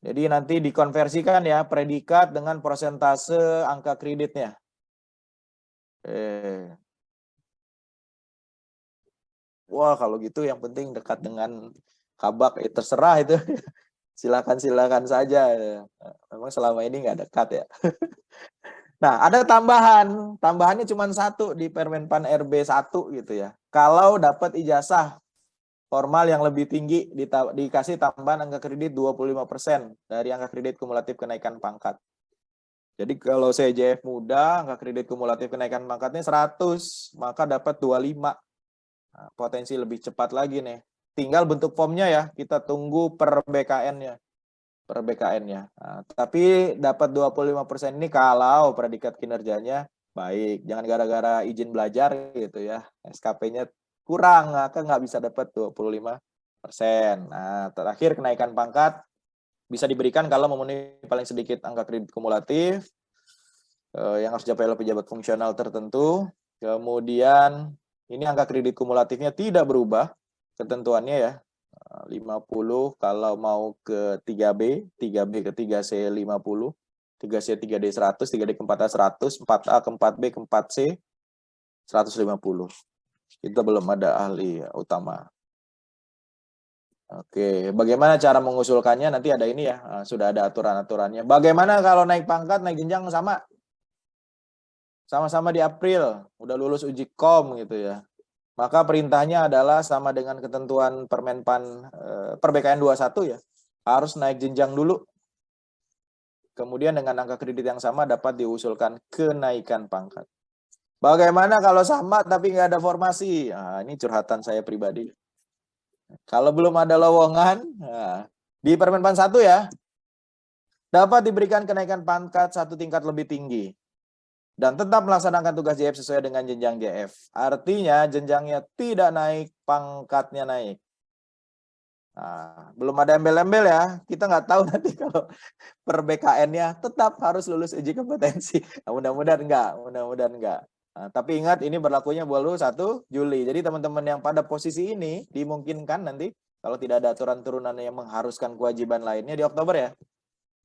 Jadi nanti dikonversikan ya predikat dengan persentase angka kreditnya. Wah, kalau gitu yang penting dekat dengan kabak, terserah itu. Silakan saja. Memang selama ini nggak dekat ya. Nah, ada tambahan. Tambahannya cuma satu di Permenpan RB 1 gitu ya. Kalau dapat ijazah formal yang lebih tinggi, dikasih tambahan angka kredit 25% dari angka kredit kumulatif kenaikan pangkat. Jadi kalau saya JF muda, angka kredit kumulatif kenaikan pangkatnya 100, maka dapat 25. Nah, potensi lebih cepat lagi nih. Tinggal bentuk formnya ya, kita tunggu per BKN-nya. Nah, tapi dapat 25% ini kalau predikat kinerjanya baik. Jangan gara-gara izin belajar gitu ya. SKP-nya kurang, maka nggak bisa dapat 25%. Nah, terakhir kenaikan pangkat bisa diberikan kalau memenuhi paling sedikit angka kredit kumulatif yang harus dicapai oleh pejabat fungsional tertentu. Kemudian ini angka kredit kumulatifnya tidak berubah ketentuannya ya. 50 kalau mau ke 3B, 3B ke 3C 50, 3C 3D 100, 3D ke 4A 100, 4A ke 4B ke 4C 150. Kita belum ada ahli utama. Oke, bagaimana cara mengusulkannya? Nanti ada ini ya, sudah ada aturan-aturannya. Bagaimana kalau naik pangkat, naik jenjang sama-sama di April, udah lulus uji kom gitu ya. Maka perintahnya adalah sama dengan ketentuan Permenpan PerBKN 21 ya. Harus naik jenjang dulu. Kemudian dengan angka kredit yang sama dapat diusulkan kenaikan pangkat. Bagaimana kalau sama tapi nggak ada formasi? Nah, ini curhatan saya pribadi. Kalau belum ada lowongan, di Permenpan 1 ya, dapat diberikan kenaikan pangkat 1 tingkat lebih tinggi. Dan tetap melaksanakan tugas JF sesuai dengan jenjang JF. Artinya jenjangnya tidak naik, pangkatnya naik. Nah, belum ada embel-embel ya. Kita nggak tahu nanti kalau per BKN-nya tetap harus lulus uji kompetensi. Nah, mudah-mudahan enggak. Nah, tapi ingat ini berlakunya baru 1 Juli. Jadi teman-teman yang pada posisi ini dimungkinkan nanti kalau tidak ada aturan turunan yang mengharuskan kewajiban lainnya di Oktober ya.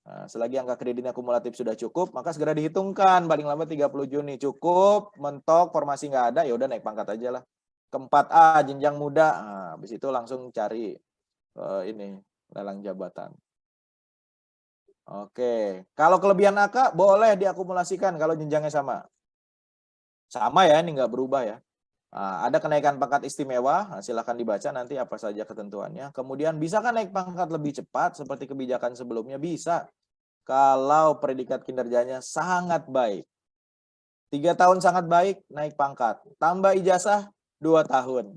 Nah, selagi angka kreditnya kumulatif sudah cukup, maka segera dihitungkan paling lambat 30 Juni. Cukup, mentok, formasi nggak ada, ya udah naik pangkat aja lah. Ke 4A, jenjang muda, nah, habis itu langsung cari ini, lelang jabatan. Oke, kalau kelebihan AK boleh diakumulasikan kalau jenjangnya sama. Sama ya, ini nggak berubah ya. Nah, ada kenaikan pangkat istimewa, silahkan dibaca nanti apa saja ketentuannya. Kemudian bisa kan naik pangkat lebih cepat seperti kebijakan sebelumnya? Bisa. Kalau predikat kinerjanya sangat baik. 3 tahun sangat baik, naik pangkat. Tambah ijazah 2 tahun.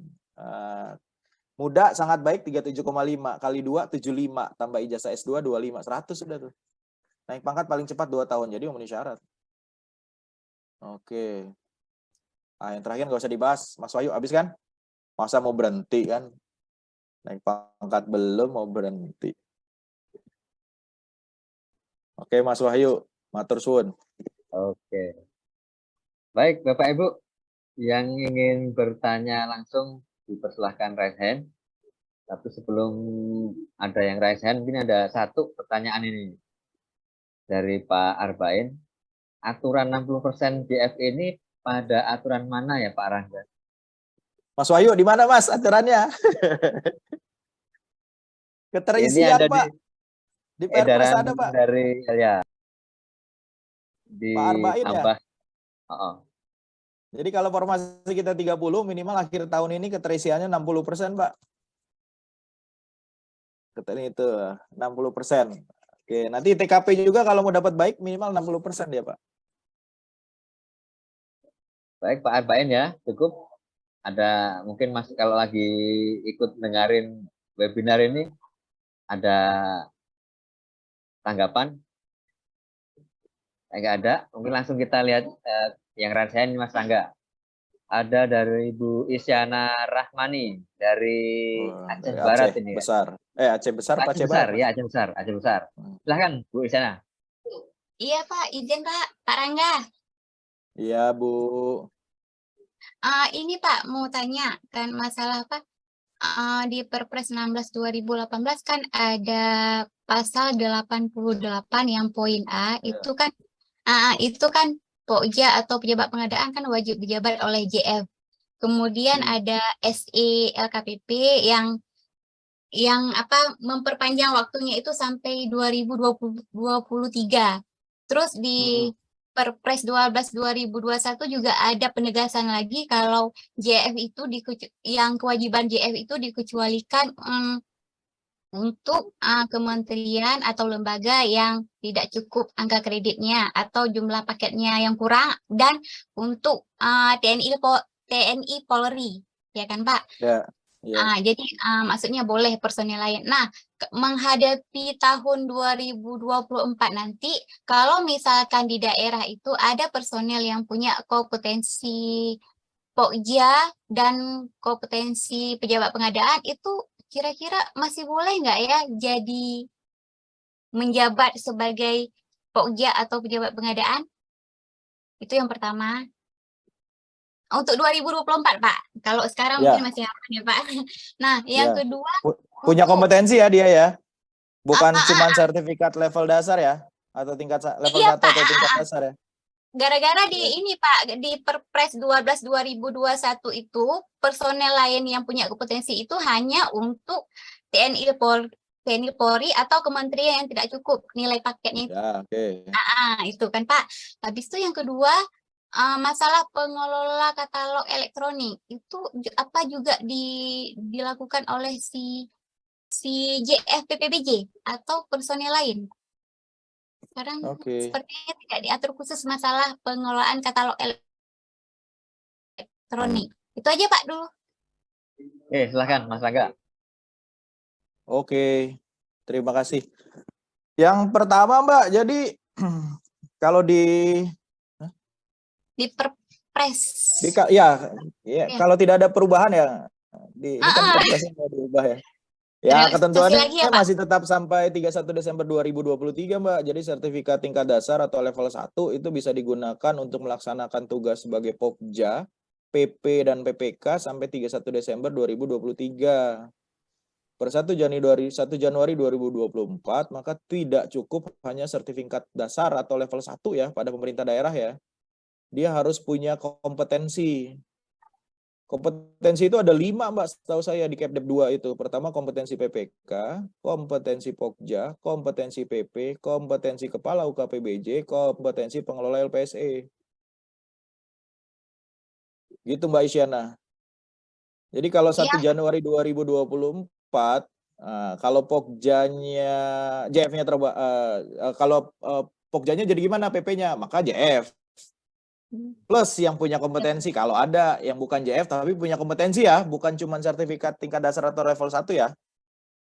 Muda sangat baik 37,5 kali 2 75, tambah ijazah S2 25, 100 sudah tuh. Naik pangkat paling cepat 2 tahun, jadi memenuhi syarat. Oke. Nah, yang terakhir nggak usah dibahas. Mas Wahyu, habis kan? Masa mau berhenti kan? Naik pangkat belum mau berhenti. Oke, Mas Wahyu, matur suwun. Oke. Baik, Bapak Ibu yang ingin bertanya langsung dipersilahkan raise hand. Tapi sebelum ada yang raise hand, mungkin ada satu pertanyaan ini dari Pak Arbain. Aturan 60% JF ini pada aturan mana ya Pak Rangga? Mas Wahyu, di mana Mas acaranya? Ini Keterisian ada Pak. Di Perpres edaran ada Pak. dari ya Pak Arba'in ya. ditambah. Oh. Jadi kalau formasi kita 30, minimal akhir tahun ini keterisiannya 60% Pak. Itu 60%. Oke, nanti TKP juga kalau mau dapat baik minimal 60% ya Pak. Baik Pak Arba'in ya, cukup. Ada mungkin Mas kalau lagi ikut dengerin webinar ini ada tanggapan? Enggak ada. Mungkin langsung kita lihat yang rasain Mas Rangga. Ada dari Ibu Isyana Rahmani dari Aceh Dari Barat Aceh ini. besar. Aceh besar apa Aceh Aceh besar Barat? ya, Aceh besar, Aceh besar. Silahkan Bu Isyana. Iya Pak, izin Pak Rangga. Iya Bu. Ini Pak mau tanya kan masalah apa? Di Perpres 16 2018 kan ada pasal 88 yang poin A itu kan Pokja atau pejabat pengadaan kan wajib dijabat oleh JF. Kemudian ada SE LKPP yang apa memperpanjang waktunya itu sampai 2023. Terus di Perpres 12 2021 juga ada penegasan lagi kalau JF itu yang kewajiban JF itu dikecualikan untuk kementerian atau lembaga yang tidak cukup angka kreditnya atau jumlah paketnya yang kurang, dan untuk TNI Polri, ya kan Pak? Ya. Ya. Jadi maksudnya boleh personil lain. Nah, menghadapi tahun 2024 nanti, kalau misalkan di daerah itu ada personil yang punya kompetensi Pokja dan kompetensi pejabat pengadaan, itu kira-kira masih boleh nggak ya jadi menjabat sebagai Pokja atau pejabat pengadaan? Itu yang pertama. Untuk 2024, Pak. Kalau sekarang mungkin masih aman ya, Pak. Nah, yang kedua, punya kompetensi ya dia ya. Bukan cuma sertifikat level dasar ya, atau tingkat level 1 atau tingkat dasar ya. Gara-gara di ini Pak, di Perpres 12 2021 itu personel lain yang punya kompetensi itu hanya untuk TNI Polri atau kementerian yang tidak cukup nilai paketnya itu. Ya, oke. Itu kan Pak. Habis itu yang kedua, masalah pengelola katalog elektronik itu apa juga dilakukan oleh si JFPPBJ atau personel lain. Sekarang sepertinya tidak diatur khusus masalah pengelolaan katalog elektronik. Itu aja Pak dulu. Silakan Mas Rangga. Oke, terima kasih. Yang pertama Mbak, jadi kalau di Perpres. Kalau tidak ada perubahan ya, ini kan Perpresnya mau diubah ya. Ya, ketentuannya ya, masih tetap sampai 31 Desember 2023, Mbak. Jadi sertifikat tingkat dasar atau level 1 itu bisa digunakan untuk melaksanakan tugas sebagai Pokja, PP dan PPK sampai 31 Desember 2023. Per 1 Januari 2024, maka tidak cukup hanya sertifikat dasar atau level 1 ya pada pemerintah daerah ya. Dia harus punya kompetensi. Kompetensi itu ada 5 Mbak, setahu saya di Kepdep 2 itu. Pertama kompetensi PPK, kompetensi Pokja, kompetensi PP, kompetensi Kepala UKPBJ, kompetensi pengelola LPSE. Gitu Mbak Isyana. Jadi kalau 1 Januari 2024, kalau Pokjanya, JF-nya kalau Pokjanya jadi gimana PP-nya? Maka JF. Plus yang punya kompetensi, kalau ada yang bukan JF tapi punya kompetensi ya, bukan cuma sertifikat tingkat dasar atau level 1 ya.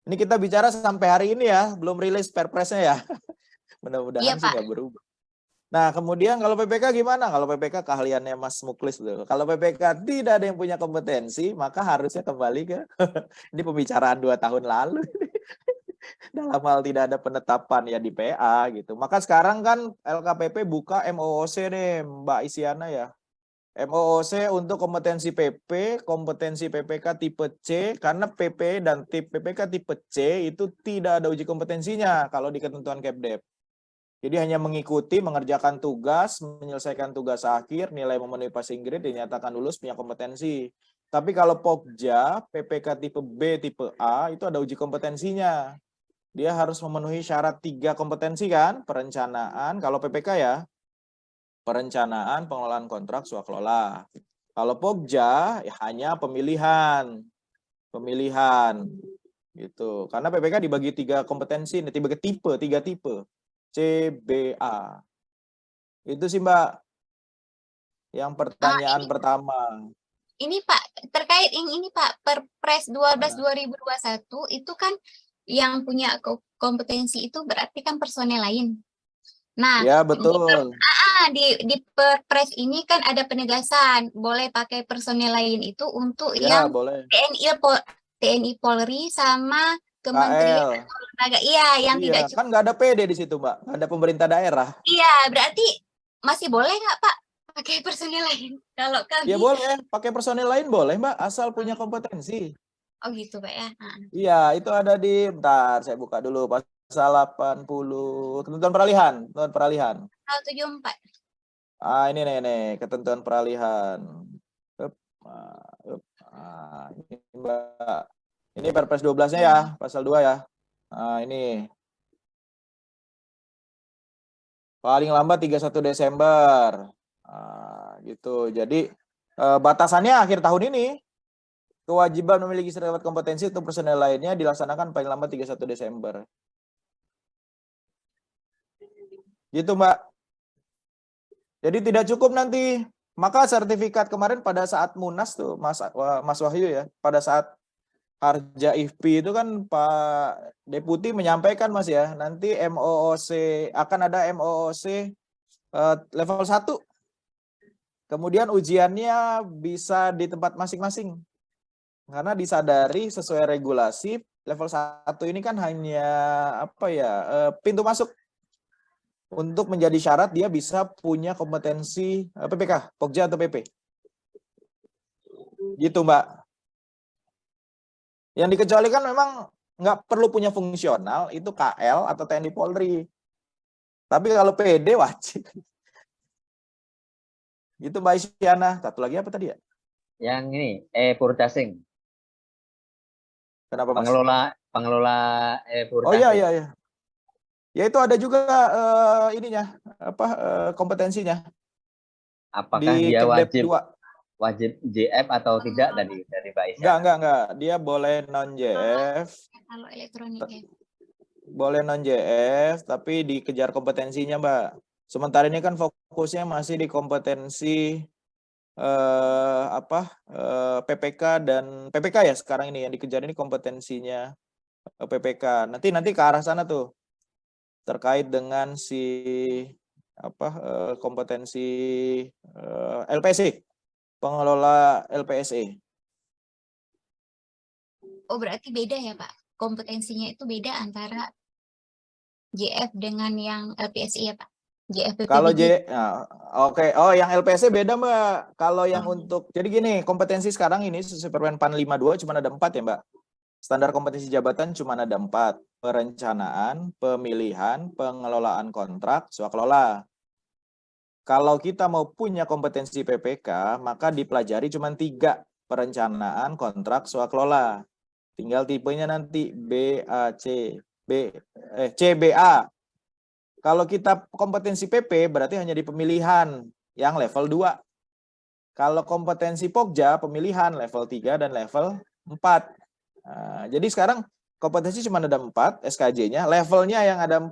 Ini kita bicara sampai hari ini ya, belum rilis Perpresnya ya. Mudah-mudahan sih nggak berubah. Nah, kemudian kalau PPK gimana? Kalau PPK keahliannya Mas Muklis tuh. Kalau PPK tidak ada yang punya kompetensi, maka harusnya kembali ke ini pembicaraan 2 tahun lalu. Dalam hal tidak ada penetapan ya di PA gitu. Maka sekarang kan LKPP buka MOOC nih Mbak Isyana ya. MOOC untuk kompetensi PP, kompetensi PPK tipe C, karena PP dan PPK tipe C itu tidak ada uji kompetensinya kalau di ketentuan Kepdep. Jadi hanya mengikuti, mengerjakan tugas, menyelesaikan tugas akhir, nilai memenuhi passing grade, dinyatakan lulus punya kompetensi. Tapi kalau Pokja, PPK tipe B, tipe A, itu ada uji kompetensinya. Dia harus memenuhi syarat 3 kompetensi kan? Perencanaan, kalau PPK ya, perencanaan, pengelolaan kontrak, swakelola. Kalau Pokja, ya hanya pemilihan. Gitu. Karena PPK dibagi 3 kompetensi, dibagi tipe, 3 tipe. CBA. Itu sih Mbak, yang pertanyaan pertama. Ini Pak, terkait ini Pak, Perpres 12/2021 itu kan yang punya kompetensi itu berarti kan personel lain. Nah, Ya, betul. di Perpres ini kan ada penegasan boleh pakai personel lain itu untuk Ya, yang boleh. TNI Polri sama Kementerian KL. Lembaga. Iya, yang tidak cukup. Kan nggak ada PD di situ, Mbak. Nggak ada pemerintah daerah. Iya, berarti masih boleh nggak Pak pakai personel lain? Kalau kami. Ya boleh, pakai personel lain boleh, Mbak, asal punya kompetensi. Oh gitu Pak ya. Iya, itu ada di, bentar, saya buka dulu, pasal 80, ketentuan peralihan. Pasal 74. Ini nih, ketentuan peralihan. Ini Mbak. Ini Perpres 12-nya ya, pasal 2 ya. Ini. Paling lambat 31 Desember. Gitu. Jadi batasannya akhir tahun ini. Kewajiban memiliki sertifikat kompetensi untuk personel lainnya dilaksanakan paling lambat 31 Desember. Gitu, Mbak. Jadi tidak cukup nanti. Maka sertifikat kemarin pada saat Munas tuh, Mas Wahyu ya, pada saat Harja IFPI itu kan Pak Deputi menyampaikan Mas ya, nanti MOOC, akan ada MOOC level 1. Kemudian ujiannya bisa di tempat masing-masing. Karena disadari sesuai regulasi level 1 ini kan hanya pintu masuk. Untuk menjadi syarat dia bisa punya kompetensi PPK, Pokja atau PP. Gitu Mbak. Yang dikecualikan memang nggak perlu punya fungsional, itu KL atau TNI Polri. Tapi kalau PD wajib. Gitu Mbak Isyana. Satu lagi apa tadi ya? Yang ini, Purchasing. Kenapa Mas? Pengelola Oh iya. Ya itu ada juga kompetensinya. Apakah di dia wajib JF atau tidak dari Mbak Isya? Enggak. Dia boleh non JF. Kalau elektronik ya. Boleh non JF tapi dikejar kompetensinya, Mbak. Sementara ini kan fokusnya masih di kompetensi PPK dan PPK ya sekarang ini yang dikejar ini kompetensinya PPK. Nanti ke arah sana tuh. Terkait dengan kompetensi LPSE, pengelola LPSE. Oh berarti beda ya Pak, kompetensinya itu beda antara JF dengan yang LPSI ya Pak? Kalau oke. Oh yang LPSE beda Mbak. Kalau yang untuk, jadi gini, kompetensi sekarang ini sesuai Permen PAN 52 cuma ada 4 ya Mbak. Standar kompetensi jabatan cuma ada 4. Perencanaan, pemilihan, pengelolaan kontrak, swakelola. Kalau kita mau punya kompetensi PPK, maka dipelajari cuma 3. Perencanaan, kontrak, swakelola. Tinggal tipenya nanti CBA. Kalau kita kompetensi PP berarti hanya di pemilihan yang level 2. Kalau kompetensi Pokja, pemilihan level 3 dan level 4. Jadi sekarang kompetensi cuma ada 4, SKJ-nya, levelnya yang ada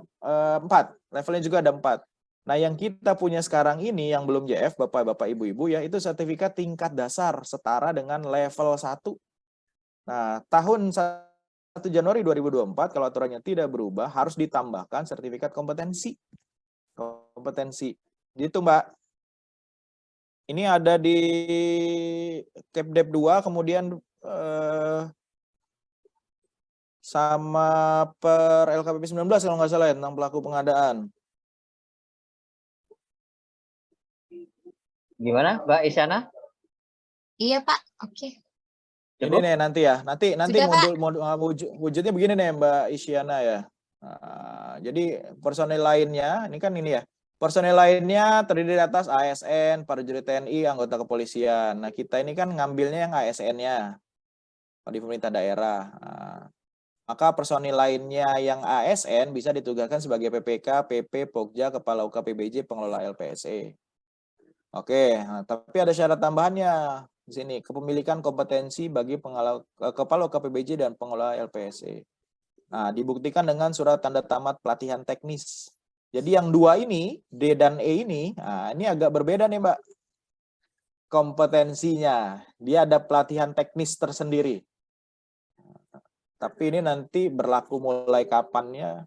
4, levelnya juga ada 4. Nah yang kita punya sekarang ini yang belum JF, Bapak-Bapak Ibu-Ibu ya, itu sertifikat tingkat dasar setara dengan level 1. Nah tahun 1 Januari 2024 kalau aturannya tidak berubah harus ditambahkan sertifikat kompetensi. Gitu Mbak. Ini ada di Kepdep 2 kemudian sama per LKPP 19 kalau nggak salah ya, tentang pelaku pengadaan. Gimana Mbak Isyana? Iya Pak, oke. Ini nih nanti ya, nanti wujudnya begini nih Mbak Isyana ya. Jadi personel lainnya, ini kan ini ya, Personel lainnya terdiri atas ASN, prajurit TNI, anggota kepolisian. Nah, kita ini kan ngambilnya yang ASN-nya di pemerintah daerah. Nah, maka personil lainnya yang ASN bisa ditugaskan sebagai PPK, PP, Pokja, Kepala UKPBJ, Pengelola LPSE. Oke, nah, tapi ada syarat tambahannya di sini, kepemilikan kompetensi bagi Kepala UKPBJ dan Pengelola LPSE. Nah, dibuktikan dengan surat tanda tamat pelatihan teknis. Jadi yang dua ini, D dan E ini, nah ini agak berbeda nih Mbak. Kompetensinya, dia ada pelatihan teknis tersendiri. Tapi ini nanti berlaku mulai kapannya?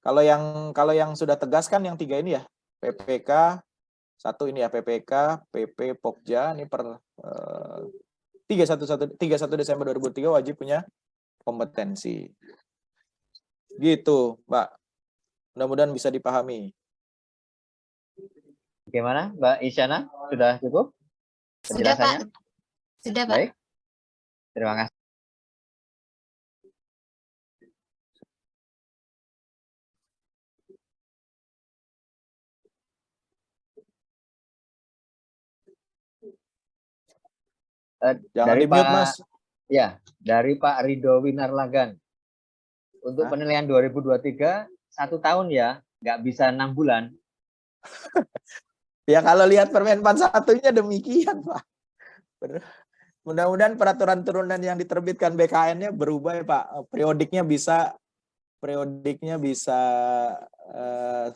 Kalau yang sudah tegas kan yang tiga ini ya, PPK, satu ini ya PPK, PP, Pokja, ini per 31 Desember 2003 wajib punya kompetensi. Gitu, Mbak. Mudah-mudahan bisa dipahami. Bagaimana, Mbak Isyana? Sudah cukup Sudah, Pak. penjelasannya? Sudah, Pak. Baik. Terima kasih. Jangan Dari di-mute, Pak, Mas. ya, dari Pak Rido Winarlagan. Untuk Hah? penilaian 2023, 1 tahun ya, nggak bisa 6 bulan. Ya kalau lihat Permenpan satunya demikian, Pak. Mudah-mudahan peraturan turunan yang diterbitkan BKN-nya berubah ya, Pak. Periodiknya bisa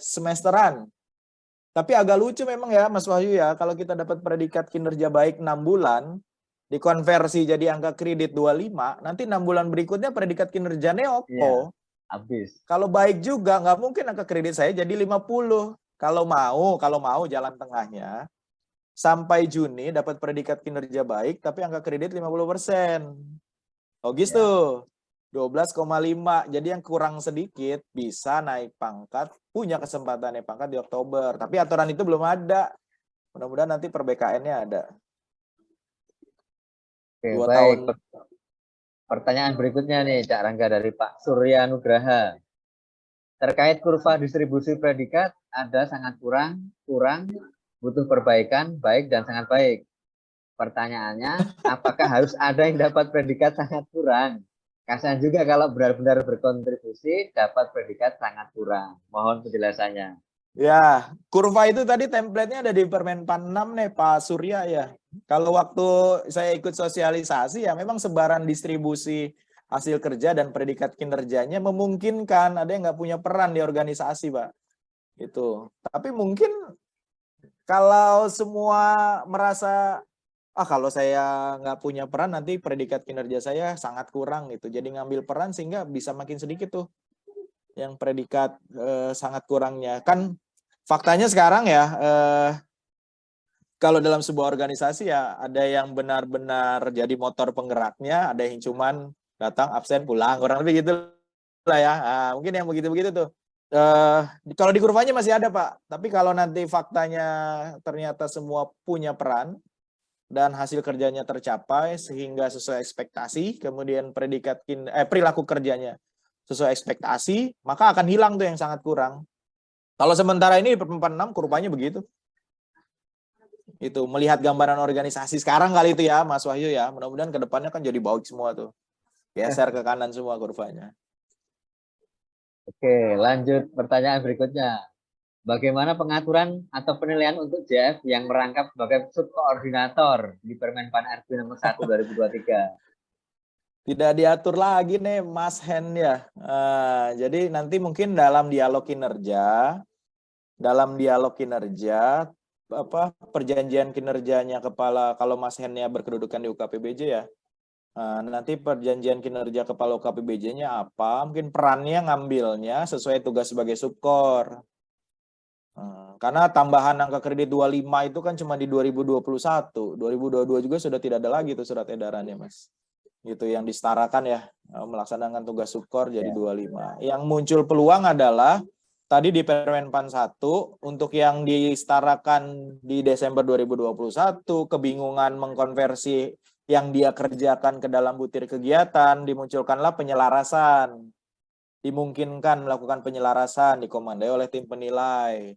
semesteran. Tapi agak lucu memang ya, Mas Wahyu ya, kalau kita dapat predikat kinerja baik 6 bulan, dikonversi jadi angka kredit 25, nanti 6 bulan berikutnya predikat kinerjanya Iya, opo. habis. Kalau baik juga, nggak mungkin angka kredit saya jadi 50. Kalau mau jalan tengahnya, sampai Juni dapat predikat kinerja baik, tapi angka kredit 50%. Logis Ya. tuh. 12,5. Jadi yang kurang sedikit bisa naik pangkat, punya kesempatan naik pangkat di Oktober. Tapi aturan itu belum ada. Mudah-mudahan nanti per BKN-nya ada. Oke, 2 baik. tahun. Pertanyaan berikutnya nih, Cak Rangga dari Pak Surya Nugraha. Terkait kurva distribusi predikat, ada sangat kurang, butuh perbaikan, baik, dan sangat baik. Pertanyaannya, apakah harus ada yang dapat predikat sangat kurang? Kasihan juga kalau benar-benar berkontribusi dapat predikat sangat kurang. Mohon penjelasannya. Ya, kurva itu tadi template-nya ada di Permenpan 6 nih Pak Surya ya. Kalau waktu saya ikut sosialisasi ya memang sebaran distribusi hasil kerja dan predikat kinerjanya memungkinkan ada yang nggak punya peran di organisasi, Pak. Gitu. Tapi mungkin kalau semua merasa kalau saya nggak punya peran nanti predikat kinerja saya sangat kurang gitu. Jadi ngambil peran sehingga bisa makin sedikit tuh yang predikat sangat kurangnya. Kan faktanya sekarang ya kalau dalam sebuah organisasi ya ada yang benar-benar jadi motor penggeraknya, ada yang cuman datang absen pulang, kurang lebih gitu lah ya. Nah, mungkin yang begitu-begitu tuh. Kalau di kurvanya masih ada Pak, tapi kalau nanti faktanya ternyata semua punya peran dan hasil kerjanya tercapai sehingga sesuai ekspektasi, kemudian perilaku kerjanya sesuai ekspektasi, maka akan hilang tuh yang sangat kurang. Kalau sementara ini di Permenpan 6 kurvanya begitu. Itu melihat gambaran organisasi sekarang kali itu ya Mas Wahyu ya. Mudah-mudahan ke depannya kan jadi baik semua tuh. Geser ke kanan semua kurvanya. Oke, lanjut pertanyaan berikutnya. Bagaimana pengaturan atau penilaian untuk JF yang merangkap sebagai subkoordinator di Permenpan RB nomor 1 2023? Tidak diatur lagi nih Mas Hen ya. Jadi nanti mungkin dalam dialog kinerja perjanjian kinerjanya kepala, kalau Mas Hennya berkedudukan di UKPBJ ya. Nanti perjanjian kinerja kepala UKPBJ-nya apa? Mungkin perannya ngambilnya sesuai tugas sebagai subkor. Karena tambahan angka kredit 25 itu kan cuma di 2021. 2022 juga sudah tidak ada lagi tuh surat edarannya, Mas. Gitu yang disetarakan ya, melaksanakan tugas subkor jadi 25. Yang muncul peluang adalah tadi di Permenpan 1 untuk yang disetarakan di Desember 2021, kebingungan mengkonversi yang dia kerjakan ke dalam butir kegiatan, dimunculkanlah penyelarasan. Dimungkinkan melakukan penyelarasan dikomandai oleh tim penilai.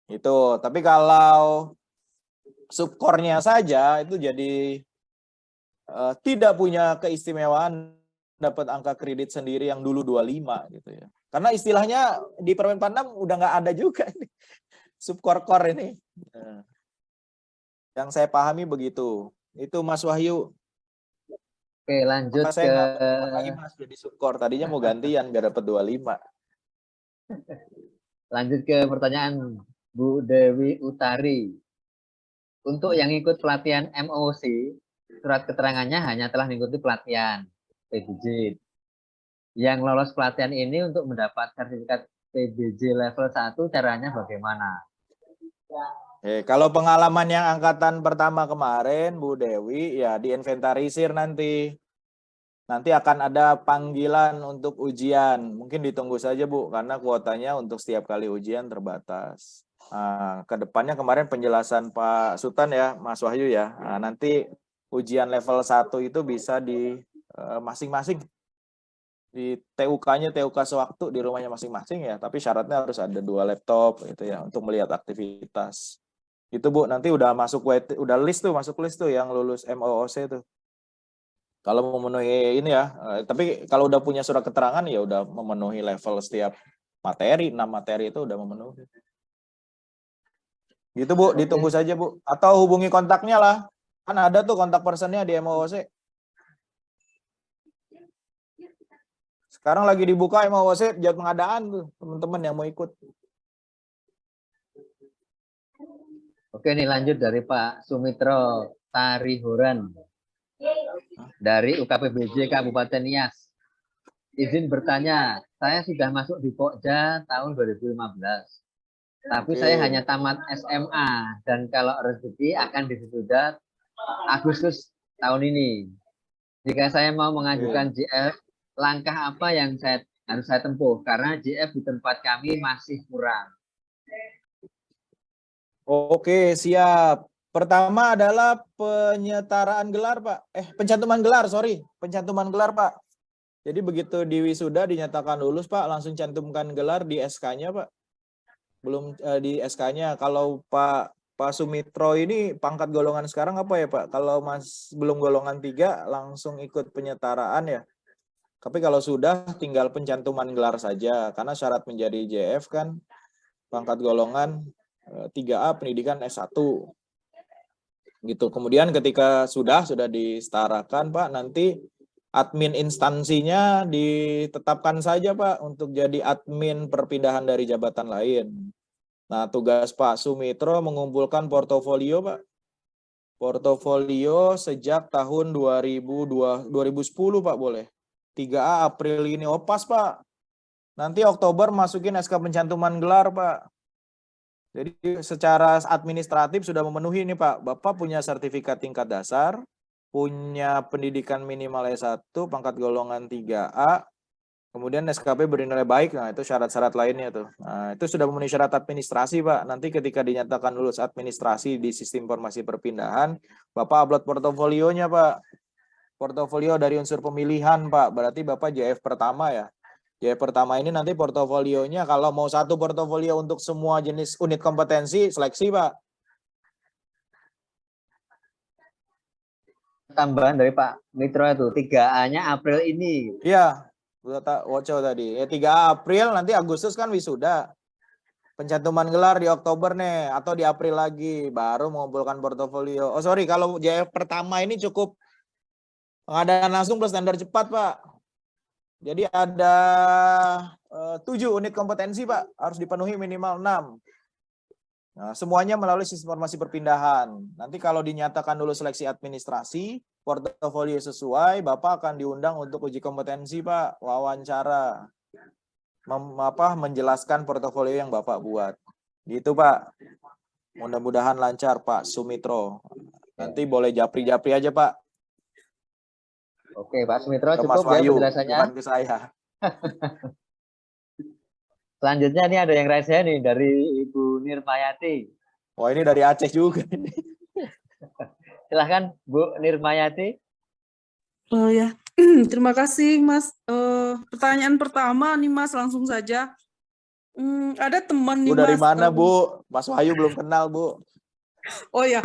Itu. Tapi kalau subcore-nya saja itu jadi tidak punya keistimewaan dapat angka kredit sendiri yang dulu 25 gitu ya. Karena istilahnya di Permen 46 udah nggak ada juga ini. Subcore-core ini. Nah, yang saya pahami begitu. Itu Mas Wahyu. Oke, lanjut Maka saya ke nggak mau lagi Mas jadi subcore. Tadinya mau gantian biar dapat 25. lanjut ke pertanyaan Bu Dewi Utari. Untuk yang ikut pelatihan MOC, surat keterangannya hanya telah mengikuti pelatihan PBJ. Yang lolos pelatihan ini untuk mendapat sertifikat PBJ level 1 caranya bagaimana? Kalau pengalaman yang angkatan pertama kemarin, Bu Dewi, ya diinventarisir nanti. Nanti akan ada panggilan untuk ujian. Mungkin ditunggu saja, Bu, karena kuotanya untuk setiap kali ujian terbatas. Nah, kedepannya kemarin penjelasan Pak Sultan ya, Mas Wahyu ya. Nah, nanti ujian level 1 itu bisa di masing-masing. Di TUK-nya TUK sewaktu di rumahnya masing-masing ya, tapi syaratnya harus ada 2 laptop gitu ya untuk melihat aktivitas. Itu Bu, nanti udah masuk udah list tuh, masuk list tuh yang lulus MOOC tuh. Kalau memenuhi ini ya, tapi kalau udah punya surat keterangan ya udah memenuhi level setiap materi, 6 materi itu udah memenuhi. Gitu Bu, ditunggu saja Bu. Atau hubungi kontaknya lah. Kan ada tuh kontak personnya di MOOC. Sekarang lagi dibuka MOOC jadwal pengadaan tuh, teman-teman yang mau ikut. Oke, nih lanjut dari Pak Sumitro Tarihoran dari UKPBJ Kabupaten Nias. Izin bertanya, saya sudah masuk di Pokja tahun 2015. Tapi saya hanya tamat SMA dan kalau rezeki akan diwisuda Agustus tahun ini. Jika saya mau mengajukan JF, langkah apa yang harus saya tempuh? Karena JF di tempat kami masih kurang. Oke, siap. Pertama adalah penyetaraan gelar, Pak. Pencantuman gelar, sorry. Pencantuman gelar, Pak. Jadi begitu di wisuda dinyatakan lulus, Pak, langsung cantumkan gelar di SK-nya, Pak. Belum di SK-nya. Kalau Pak Sumitro ini pangkat golongan sekarang apa ya, Pak? Kalau Mas belum golongan 3, langsung ikut penyetaraan ya. Tapi kalau sudah, tinggal pencantuman gelar saja. Karena syarat menjadi JF kan, pangkat golongan 3A pendidikan S1. Gitu. Kemudian ketika sudah disetarakan, Pak, nanti admin instansinya ditetapkan saja, Pak, untuk jadi admin perpindahan dari jabatan lain. Nah, tugas Pak Sumitro mengumpulkan portofolio, Pak. Portofolio sejak tahun 2010, Pak, boleh. 3A April ini. Oh, pas, Pak. Nanti Oktober masukin SK pencantuman gelar, Pak. Jadi secara administratif sudah memenuhi ini, Pak. Bapak punya sertifikat tingkat dasar, punya pendidikan minimal S1, pangkat golongan 3A, kemudian SKP bernilai baik. Nah, itu syarat-syarat lainnya tuh. Nah, itu sudah memenuhi syarat administrasi, Pak. Nanti ketika dinyatakan lulus administrasi di sistem informasi perpindahan, Bapak upload portofolionya, Pak. Portofolio dari unsur pemilihan, Pak. Berarti Bapak JF pertama ya. JF pertama ini nanti portofolionya kalau mau satu portofolio untuk semua jenis unit kompetensi, seleksi, Pak. Tambahan dari Pak Mitro itu, 3A-nya April ini. Iya, Woco tadi. Ya 3 April, nanti Agustus kan wisuda. Pencantuman gelar di Oktober nih, atau di April lagi, baru mengumpulkan portofolio. Oh sorry, kalau JF pertama ini cukup pengadaan langsung plus standar cepat, Pak. Jadi ada 7 unit kompetensi, Pak. Harus dipenuhi minimal 6. Nah, semuanya melalui sistem informasi perpindahan. Nanti kalau dinyatakan lulus seleksi administrasi, portofolio sesuai, Bapak akan diundang untuk uji kompetensi, Pak. Wawancara. Menjelaskan portofolio yang Bapak buat. Gitu, Pak. Mudah-mudahan lancar, Pak Sumitro. Nanti boleh japri-japri aja, Pak. Oke, Pak Sumitro, Ke cukup Mas Wahyu, ya penjelasannya. bukan ke saya. Selanjutnya ini ada yang raise hand nih dari Ibu Nirmayati. Wah, ini dari Aceh juga. Silahkan Bu Nirmayati. Oh ya, terima kasih Mas. Pertanyaan pertama nih Mas, langsung saja. Ada teman nih Bu dari Mas. mana Bu? Mas Wahyu belum kenal Bu. Oh ya,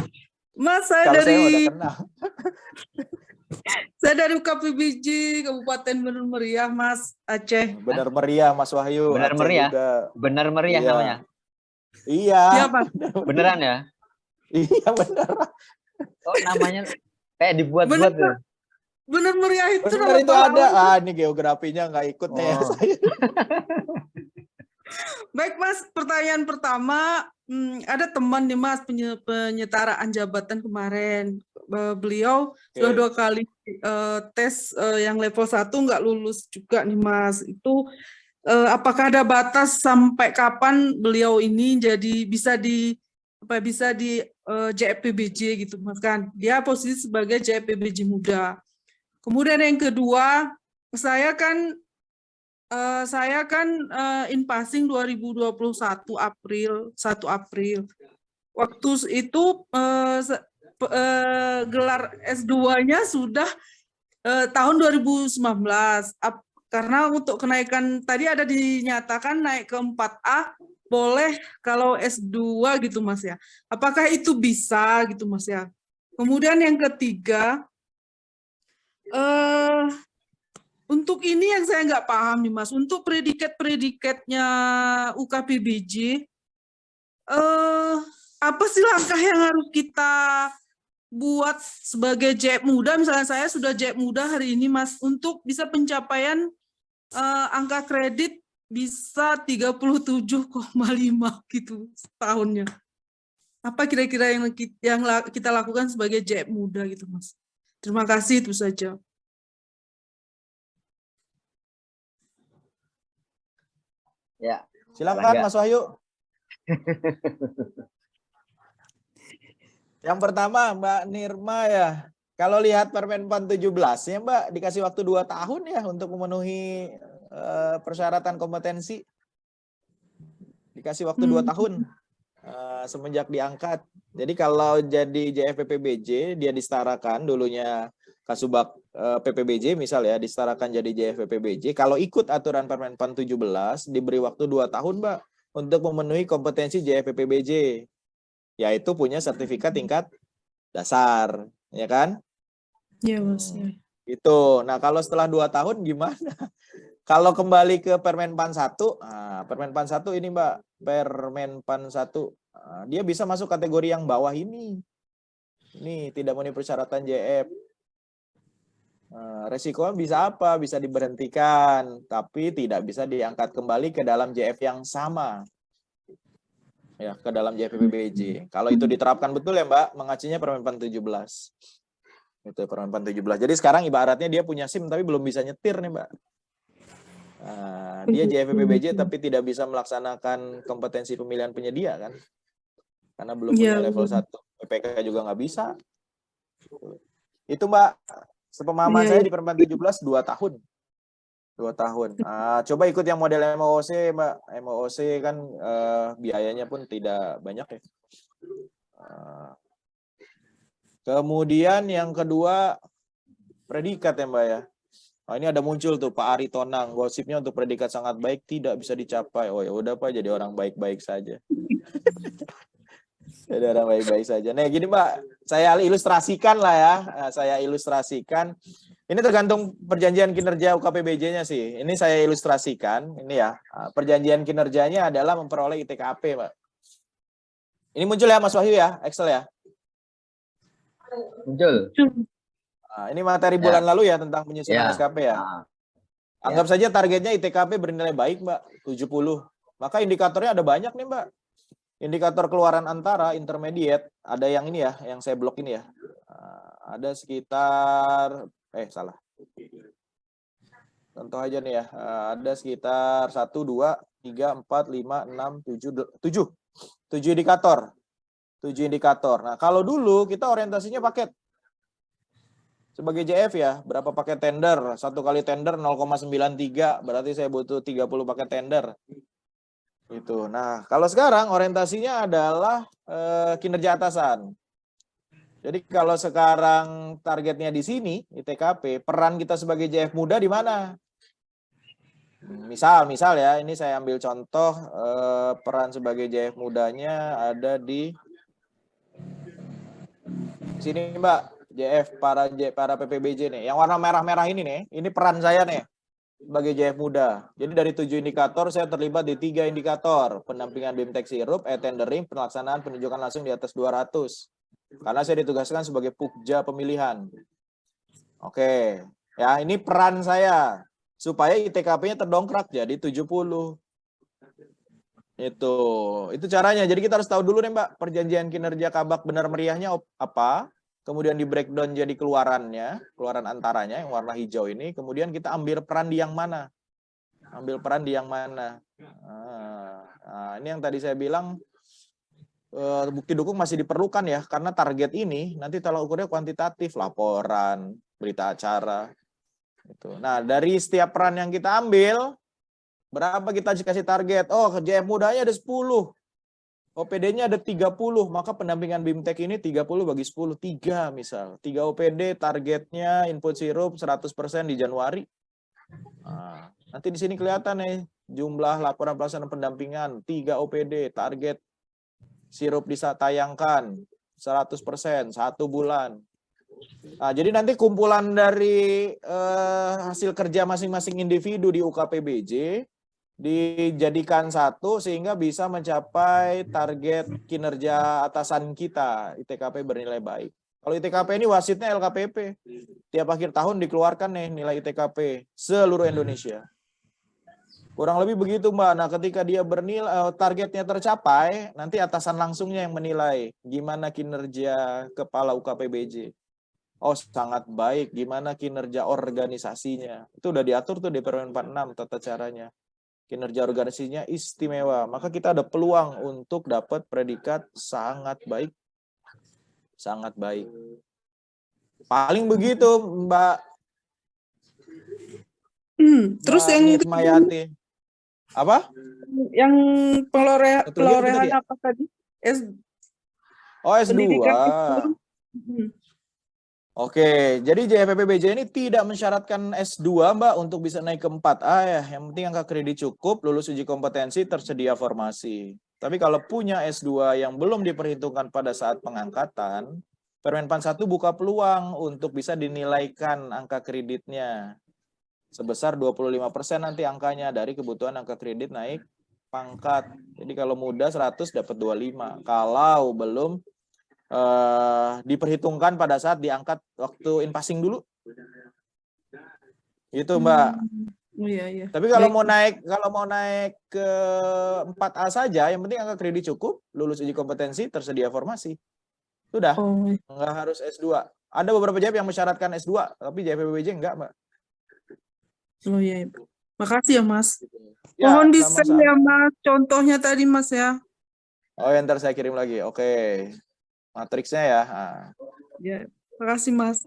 Mas, saya Kalau saya udah dari kenal. UKPBJ Kabupaten Bener Meriah, Mas, Aceh. Benar meriah Mas Wahyu. Benar Aceh meriah? juga. Benar meriah Iya. namanya. Iya. Iya, Mas. Beneran ya? Iya benar. Oh, namanya kayak dibuat-buat tuh. Bener Meriah itu Benar nama itu ada. pahlawan. Ini geografinya nggak ikut nih ya Oh. saya. Baik, Mas, pertanyaan pertama, ada teman nih Mas penyetaraan jabatan kemarin. Beliau sudah 2 kali tes yang level 1 nggak lulus juga nih Mas. Itu apakah ada batas sampai kapan beliau ini jadi bisa di JFPBJ gitu Mas kan? Dia posisi sebagai JFPBJ muda. Kemudian yang kedua, saya kan in passing 2021 April, 1 April. Waktu itu gelar S2-nya sudah tahun 2019. Karena untuk kenaikan tadi ada dinyatakan naik ke 4A boleh kalau S2 gitu Mas ya. Apakah itu bisa gitu Mas ya? Kemudian yang ketiga, untuk ini yang saya nggak paham nih Mas, untuk predikat-predikatnya UKPBJ, apa sih langkah yang harus kita buat sebagai JEP muda, misalnya saya sudah JEP muda hari ini Mas, untuk bisa pencapaian angka kredit bisa 37,5 gitu setahunnya. Apa kira-kira yang kita lakukan sebagai JEP muda gitu Mas? Terima kasih, itu saja. Ya. Silakan Mas Wahyu. Yang pertama Mbak Nirma ya. Kalau lihat Permen PAN 17 ya Mbak dikasih waktu 2 tahun ya untuk memenuhi persyaratan kompetensi. Dikasih waktu 2 tahun semenjak diangkat. Jadi kalau jadi JFPPBJ dia disetarakan dulunya Kasubag PPBJ misal ya disetarakan jadi JFPPBJ. Kalau ikut aturan Permen PAN 17 diberi waktu 2 tahun Mbak untuk memenuhi kompetensi JFPPBJ. Yaitu punya sertifikat tingkat dasar, ya kan? Iya, Mas. Itu. Nah, kalau setelah 2 tahun gimana? Kalau kembali ke Permen PAN 1, Permen PAN 1 ini Mbak, Permen PAN 1, dia bisa masuk kategori yang bawah ini. Ini tidak memenuhi persyaratan JF. Resikonya bisa apa? Bisa diberhentikan, tapi tidak bisa diangkat kembali ke dalam JF yang sama. Ya, ke dalam JFPPBJ. Kalau itu diterapkan betul ya Mbak, mengacunya Permen PAN 17. Itu Permen PAN 17. Jadi sekarang ibaratnya dia punya SIM tapi belum bisa nyetir nih Mbak. Dia JFPPBJ tapi tidak bisa melaksanakan kompetensi pemilihan penyedia kan. Karena belum punya level 1. PPK juga nggak bisa. Itu Mbak, sepemahaman saya di Permen 17 2 tahun. 2 tahun. Coba ikut yang model MOOC, Mbak. MOOC kan biayanya pun tidak banyak ya. Kemudian yang kedua, predikat ya Mbak ya. Ini ada muncul tuh Pak Ari Tonang, gosipnya untuk predikat sangat baik tidak bisa dicapai. Oh ya udah Pak, jadi orang baik-baik saja. Jadi orang baik-baik saja. Nah gini Mbak, saya ilustrasikan lah ya. Saya ilustrasikan. Ini tergantung perjanjian kinerja UKPBJ-nya sih. Ini saya ilustrasikan. Ini ya, perjanjian kinerjanya adalah memperoleh ITKP, Mbak. Ini muncul ya Mas Wahyu ya, Excel ya? Muncul. Ini materi bulan lalu ya tentang penyusunan SKP ya. Anggap saja targetnya ITKP bernilai baik, Mbak, 70. Maka indikatornya ada banyak nih, Mbak. Indikator keluaran antara, intermediate, ada yang ini ya, yang saya blok ini ya. Ada sekitar, salah. Contoh aja nih ya, ada sekitar 1, 2, 3, 4, 5, 6, 7. 7 indikator. 7 indikator. Nah, kalau dulu kita orientasinya paket. Sebagai JF ya, berapa paket tender? 1 kali tender 0,93, berarti saya butuh 30 paket tender. Itu. Nah, kalau sekarang orientasinya adalah kinerja atasan. Jadi kalau sekarang targetnya di sini, ITKP, peran kita sebagai JF muda di mana? Misal ya, ini saya ambil contoh peran sebagai JF mudanya ada di sini Mbak, JF para PPBJ nih. Yang warna merah-merah ini nih, ini peran saya nih sebagai JF muda. Jadi dari 7 indikator saya terlibat di 3 indikator. Pendampingan BIMTEK Sirup, e-tendering, pelaksanaan penunjukan langsung di atas 200. Karena saya ditugaskan sebagai Pukja pemilihan. Oke, ya ini peran saya supaya ITKP-nya terdongkrak jadi 70. Itu caranya. Jadi kita harus tahu dulu nih Mbak, perjanjian kinerja Kabak benar meriahnya apa, kemudian di breakdown jadi keluaran antaranya yang warna hijau ini, kemudian kita ambil peran di yang mana. Nah, ini yang tadi saya bilang bukti dukung masih diperlukan ya, karena target ini nanti tolak ukurnya kuantitatif, laporan, berita acara. Nah, dari setiap peran yang kita ambil, berapa kita kasih target? Oh, JF mudanya ada 10. OPD-nya ada 30, maka pendampingan BIMTEK ini 30 bagi 10, 3 misal. 3 OPD targetnya input sirup 100% di Januari. Nah, nanti di sini kelihatan nih, jumlah laporan pelaksanaan pendampingan, 3 OPD, target sirup ditayangkan 100%, 1 bulan. Nah, jadi nanti kumpulan dari hasil kerja masing-masing individu di UKPBJ dijadikan satu sehingga bisa mencapai target kinerja atasan kita, ITKP bernilai baik. Kalau ITKP ini wasitnya LKPP. Tiap akhir tahun dikeluarkan nih nilai ITKP seluruh Indonesia. Kurang lebih begitu Mbak. Nah, ketika dia targetnya tercapai, nanti atasan langsungnya yang menilai gimana kinerja kepala UKPBJ. Oh, sangat baik. Gimana kinerja organisasinya? Itu udah diatur tuh di Permen 46 tata caranya. Kinerja organisasinya istimewa. Maka kita ada peluang untuk dapat predikat sangat baik. Sangat baik. Paling begitu, Mbak. Terus Mbak yang Nismayati. Apa? Yang pelorehan ya? apa tadi? Oh, S2. Pendidikan S2. Oke, jadi JFPBJ ini tidak mensyaratkan S2, Mbak, untuk bisa naik ke 4A ya. Yang penting angka kredit cukup, lulus uji kompetensi, tersedia formasi. Tapi kalau punya S2 yang belum diperhitungkan pada saat pengangkatan, Permen PAN 1 buka peluang untuk bisa dinilaikan angka kreditnya. Sebesar 25% nanti angkanya dari kebutuhan angka kredit naik pangkat. Jadi kalau muda 100 dapat 25. Kalau belum diperhitungkan pada saat diangkat waktu in-passing dulu. Itu Mbak. Oh, iya. Tapi kalau mau naik ke 4A saja, yang penting angka kredit cukup, lulus uji kompetensi, tersedia formasi. Sudah. Nggak harus S2. Ada beberapa JF yang mensyaratkan S2, tapi JFPBJ enggak, Mbak. Oh iya. Makasih ya, Mas. Ya, Mohon di-share sama-sama. ya, Mas. Contohnya tadi, Mas ya. Oh, ntar saya kirim lagi. Oke. Matriksnya ya. Nah. Ya, makasih Mas.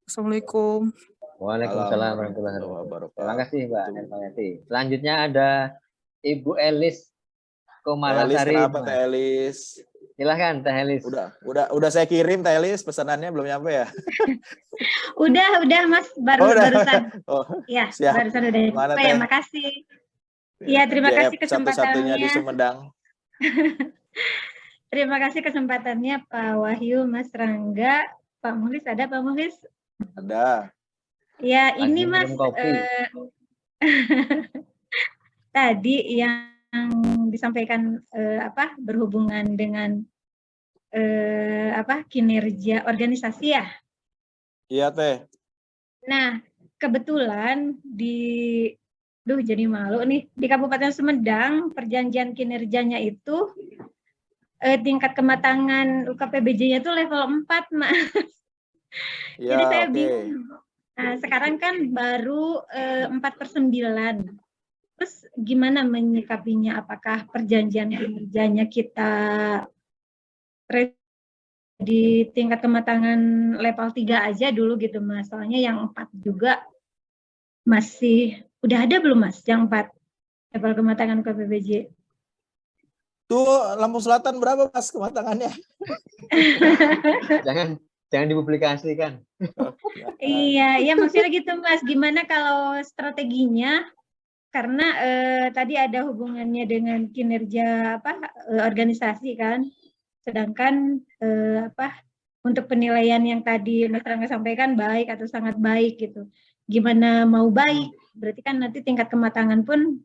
Assalamualaikum. Waalaikumsalam warahmatullahi wabarakatuh. Terima kasih Mbak Nismayati. Selanjutnya ada Ibu Elis Komalasari. Elis, kenapa Teh Elis? Silahkan Teh Elis. Udah saya kirim Teh Elis, pesanannya belum nyampe ya? Udah Mas, barusan. Oh, ya, siap. barusan udah. Mana, ya, Teh? makasih. Iya, terima kasih satu-satunya di kesempatannya. Sumedang. Terima kasih kesempatannya Pak Wahyu, Mas Rangga, Pak Muhlis. Ada Pak Muhlis? Ada. Ya, ini Lagi Mas minum kopi. tadi yang disampaikan berhubungan dengan kinerja organisasi ya. Iya Teh. Nah, kebetulan jadi malu nih, di Kabupaten Sumedang perjanjian kinerjanya itu tingkat kematangan UKPBJ-nya itu level 4, Mas. Ya, Jadi saya oke. bingung. Nah, sekarang kan baru 4/9. Terus gimana menyikapinya? Apakah perjanjian kinerjanya kita di tingkat kematangan level 3 aja dulu gitu, Mas? Soalnya yang 4 juga masih, udah ada belum Mas yang 4 level kematangan UKPBJ? Tuh Lampung Selatan berapa Mas kematangannya? Jangan dipublikasikan. Iya, maksudnya gitu Mas. Gimana kalau strateginya karena tadi ada hubungannya dengan kinerja organisasi kan. Sedangkan untuk penilaian yang tadi Mas Rangga sampaikan baik atau sangat baik gitu. Gimana mau baik? Berarti kan nanti tingkat kematangan pun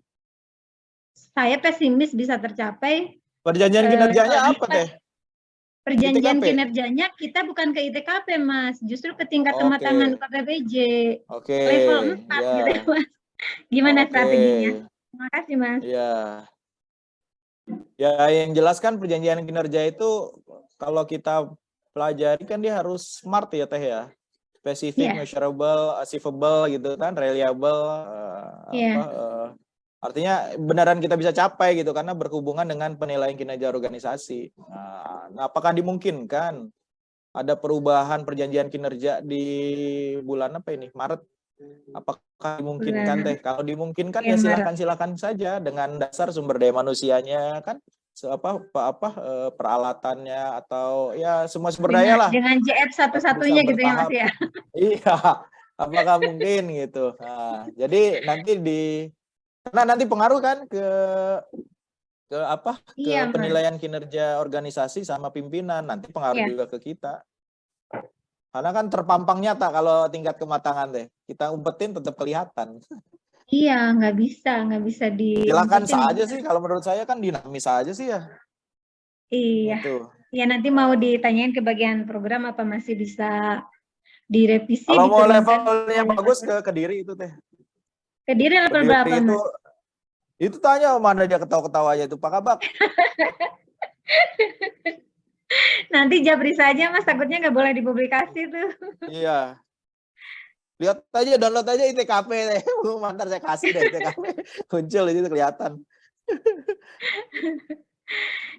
saya pesimis bisa tercapai. Perjanjian kinerjanya apa teh? Perjanjian ITKP? kinerjanya kita bukan ke ITKP Mas, justru ke tingkat Oke. kematangan KPPJ. Oke. Level 4 Ya. gitu Mas. Gimana Oke. strateginya? Terima kasih Mas. Ya. Ya, yang jelaskan perjanjian kinerja itu kalau kita pelajari kan dia harus smart ya Teh ya. Specific, measurable, achievable gitu kan, reliable, artinya benaran kita bisa capai gitu karena berhubungan dengan penilaian kinerja organisasi. Nah, apakah dimungkinkan ada perubahan perjanjian kinerja di bulan apa ini? Maret? Apakah dimungkinkan Teh? Kalau dimungkinkan ya silakan saja dengan dasar sumber daya manusianya kan, peralatannya atau ya semua sumber daya lah. Dengan JF satu-satunya gitu ya Mas ya. Iya, apakah mungkin gitu. Nah, jadi karena nanti pengaruh kan ke penilaian kinerja organisasi sama pimpinan, nanti pengaruh juga ke kita. Karena kan terpampang nyata kalau tingkat kematangan Teh. Kita umpetin tetap kelihatan. Iya, nggak bisa di. Silakan saja sih, kalau menurut saya kan dinamis aja sih ya. Iya. Gitu. Ya nanti mau ditanyain ke bagian program apa masih bisa direvisi. Kalau mau levelnya bagus ke Kediri itu Teh. Kediri level berapa itu, Mas? Itu tanya mana dia ketawa-ketawa aja itu Pak Kabak. Nanti japri saja Mas, takutnya nggak boleh dipublikasi tuh. Iya. Lihat aja, download aja ITKP deh. Mantar saya kasih deh ITKP. Muncul itu kelihatan.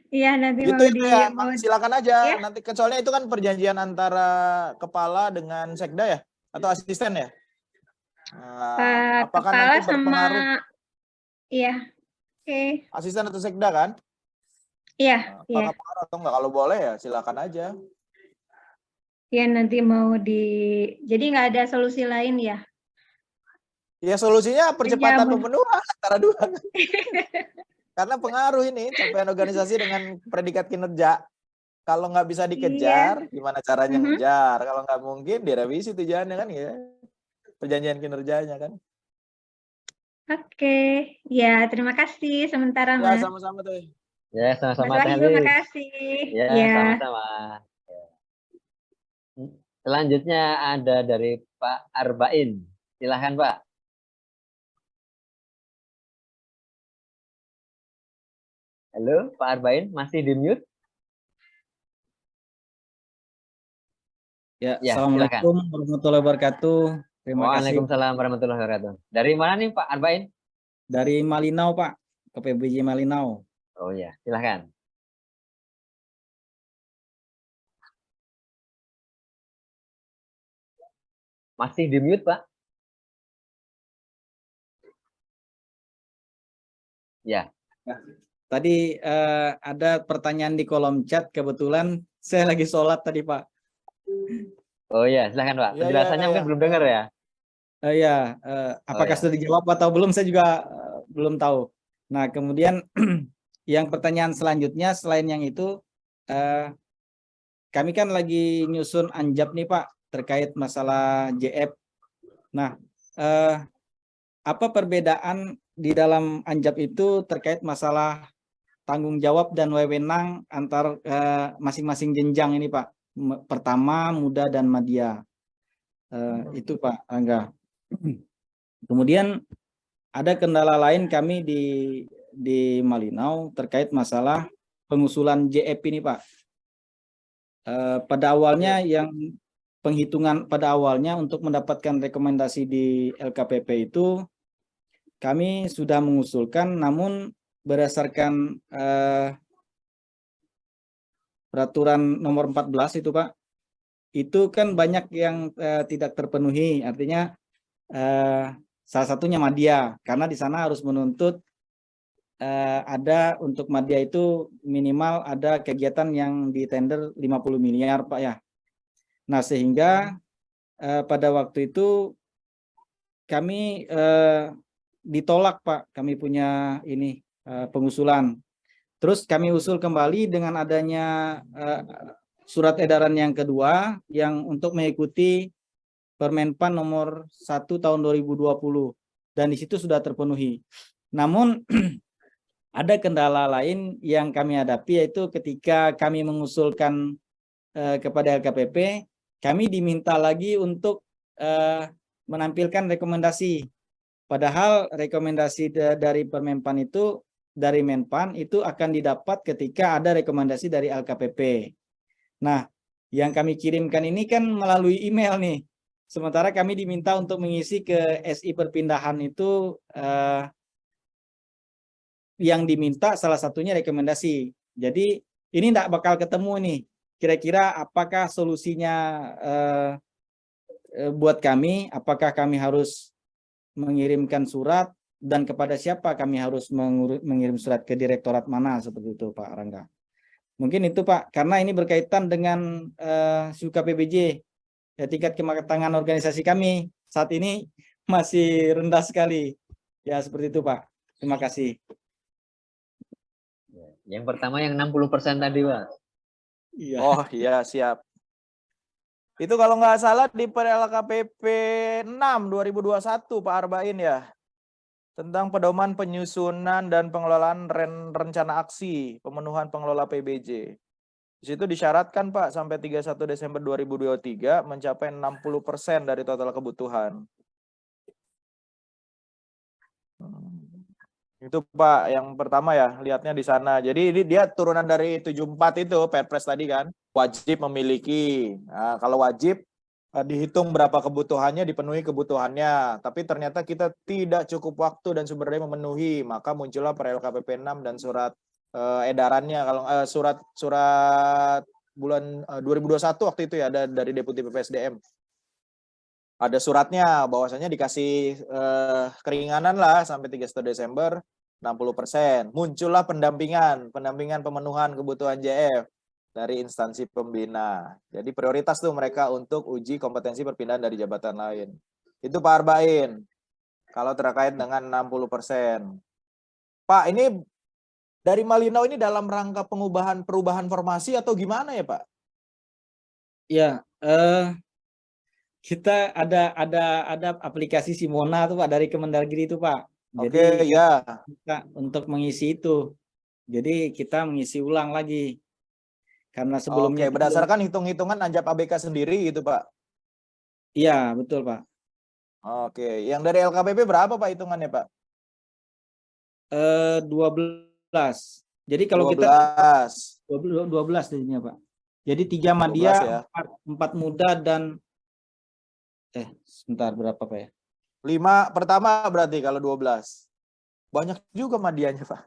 Iya nanti gitu ya, silakan aja. Ya? Nanti soalnya itu kan perjanjian antara kepala dengan sekda ya? Atau asisten ya? Apakah kepala nanti berpengaruh? Iya. Oke. Asisten atau sekda kan? Iya. Apakah pengaruh atau enggak? Kalau boleh ya silakan aja. Ya nanti mau jadi nggak ada solusi lain ya? Ya solusinya percepatan pemenuhan antara dua. Karena pengaruh ini capaian organisasi dengan predikat kinerja. Kalau nggak bisa dikejar, gimana caranya ngejar? Kalau nggak mungkin direvisi tujuannya kan ya. Perjanjian kinerjanya kan. Oke, ya terima kasih sementara Mas. Ya sama-sama tuh. Ya sama-sama. Terima kasih. Ya sama-sama. Selanjutnya ada dari Pak Arbain. Silahkan Pak. Halo Pak Arbain, masih di mute? Ya, Assalamualaikum warahmatullahi wabarakatuh. Terima kasih. Waalaikumsalam warahmatullahi wabarakatuh. Dari mana nih Pak Arbain? Dari Malinau Pak, KPBJ Malinau. Oh ya, silahkan. Masih di mute Pak? Ya. Tadi ada pertanyaan di kolom chat, kebetulan saya lagi sholat tadi Pak. Oh ya, silahkan Pak. Penjelasannya mungkin belum dengar ya? Apakah sudah dijawab atau belum, saya juga belum tahu. Nah, kemudian yang pertanyaan selanjutnya selain yang itu, kami kan lagi nyusun anjab nih Pak, terkait masalah JF. Nah, apa perbedaan di dalam anjab itu terkait masalah tanggung jawab dan wewenang antar masing-masing jenjang ini Pak? Pertama, muda dan madya. Itu Pak Angga. Kemudian ada kendala lain kami di Malinau terkait masalah pengusulan JF ini Pak. Pada awalnya penghitungan pada awalnya untuk mendapatkan rekomendasi di LKPP itu kami sudah mengusulkan, namun berdasarkan peraturan nomor 14 itu Pak, itu kan banyak yang tidak terpenuhi, artinya salah satunya madya, karena di sana harus menuntut ada untuk madya itu minimal ada kegiatan yang di tender 50 miliar Pak ya. Nah sehingga pada waktu itu kami ditolak Pak, kami punya ini pengusulan. Terus kami usul kembali dengan adanya surat edaran yang kedua yang untuk mengikuti Permenpan nomor 1 tahun 2020 dan di situ sudah terpenuhi. Namun ada kendala lain yang kami hadapi, yaitu ketika kami mengusulkan kepada LKPP, kami diminta lagi untuk menampilkan rekomendasi. Padahal rekomendasi dari Permenpan itu, dari Menpan itu akan didapat ketika ada rekomendasi dari LKPP. Nah, yang kami kirimkan ini kan melalui email nih. Sementara kami diminta untuk mengisi ke SI perpindahan itu yang diminta salah satunya rekomendasi. Jadi ini tidak bakal ketemu nih. Kira-kira apakah solusinya buat kami? Apakah kami harus mengirimkan surat dan kepada siapa kami harus mengirim surat, ke direktorat mana, seperti itu Pak Rangga. Mungkin itu Pak, karena ini berkaitan dengan SUKA PBJ. Ya, tingkat kematangan organisasi kami saat ini masih rendah sekali. Ya, seperti itu Pak. Terima kasih. Yang pertama yang 60% tadi, Pak. Iya. Oh iya, siap. Itu kalau nggak salah di LKPP 6 2021 Pak Arba'in ya. Tentang pedoman penyusunan dan pengelolaan rencana aksi pemenuhan pengelola PBJ. Di situ disyaratkan Pak sampai 31 Desember 2023 mencapai 60% dari total kebutuhan. Itu Pak yang pertama ya, lihatnya di sana. Jadi ini dia turunan dari 74 itu Perpres tadi kan, wajib memiliki. Nah, kalau wajib dihitung berapa kebutuhannya, dipenuhi kebutuhannya. Tapi ternyata kita tidak cukup waktu dan sumber daya memenuhi, maka muncullah per LKPP 6 dan surat edarannya. Kalau surat bulan 2021 waktu itu ya, ada dari Deputi PPSDM. Ada suratnya bahwasanya dikasih keringanan lah sampai 31 Desember 60%. Muncullah pendampingan pemenuhan kebutuhan JF dari instansi pembina. Jadi prioritas tuh mereka untuk uji kompetensi perpindahan dari jabatan lain. Itu Pak Arba'in. Kalau terkait dengan 60%. Pak, ini dari Malinau ini dalam rangka perubahan formasi atau gimana ya Pak? Ya, kita ada aplikasi Simona tuh Pak dari Kemendagri itu Pak. Jadi ya. kita untuk mengisi itu. Jadi kita mengisi ulang lagi. Karena sebelumnya berdasarkan hitung-hitungan Anjap ABK sendiri gitu Pak. Iya, betul Pak. Oke, yang dari LKPP berapa Pak hitungannya Pak? 12. Jadi kalau 12. kita 12 jadinya Pak. Jadi 3 Madya, ya. 4 muda dan sebentar berapa Pak ya? 5 pertama berarti kalau 12. Banyak juga Madyanya Pak.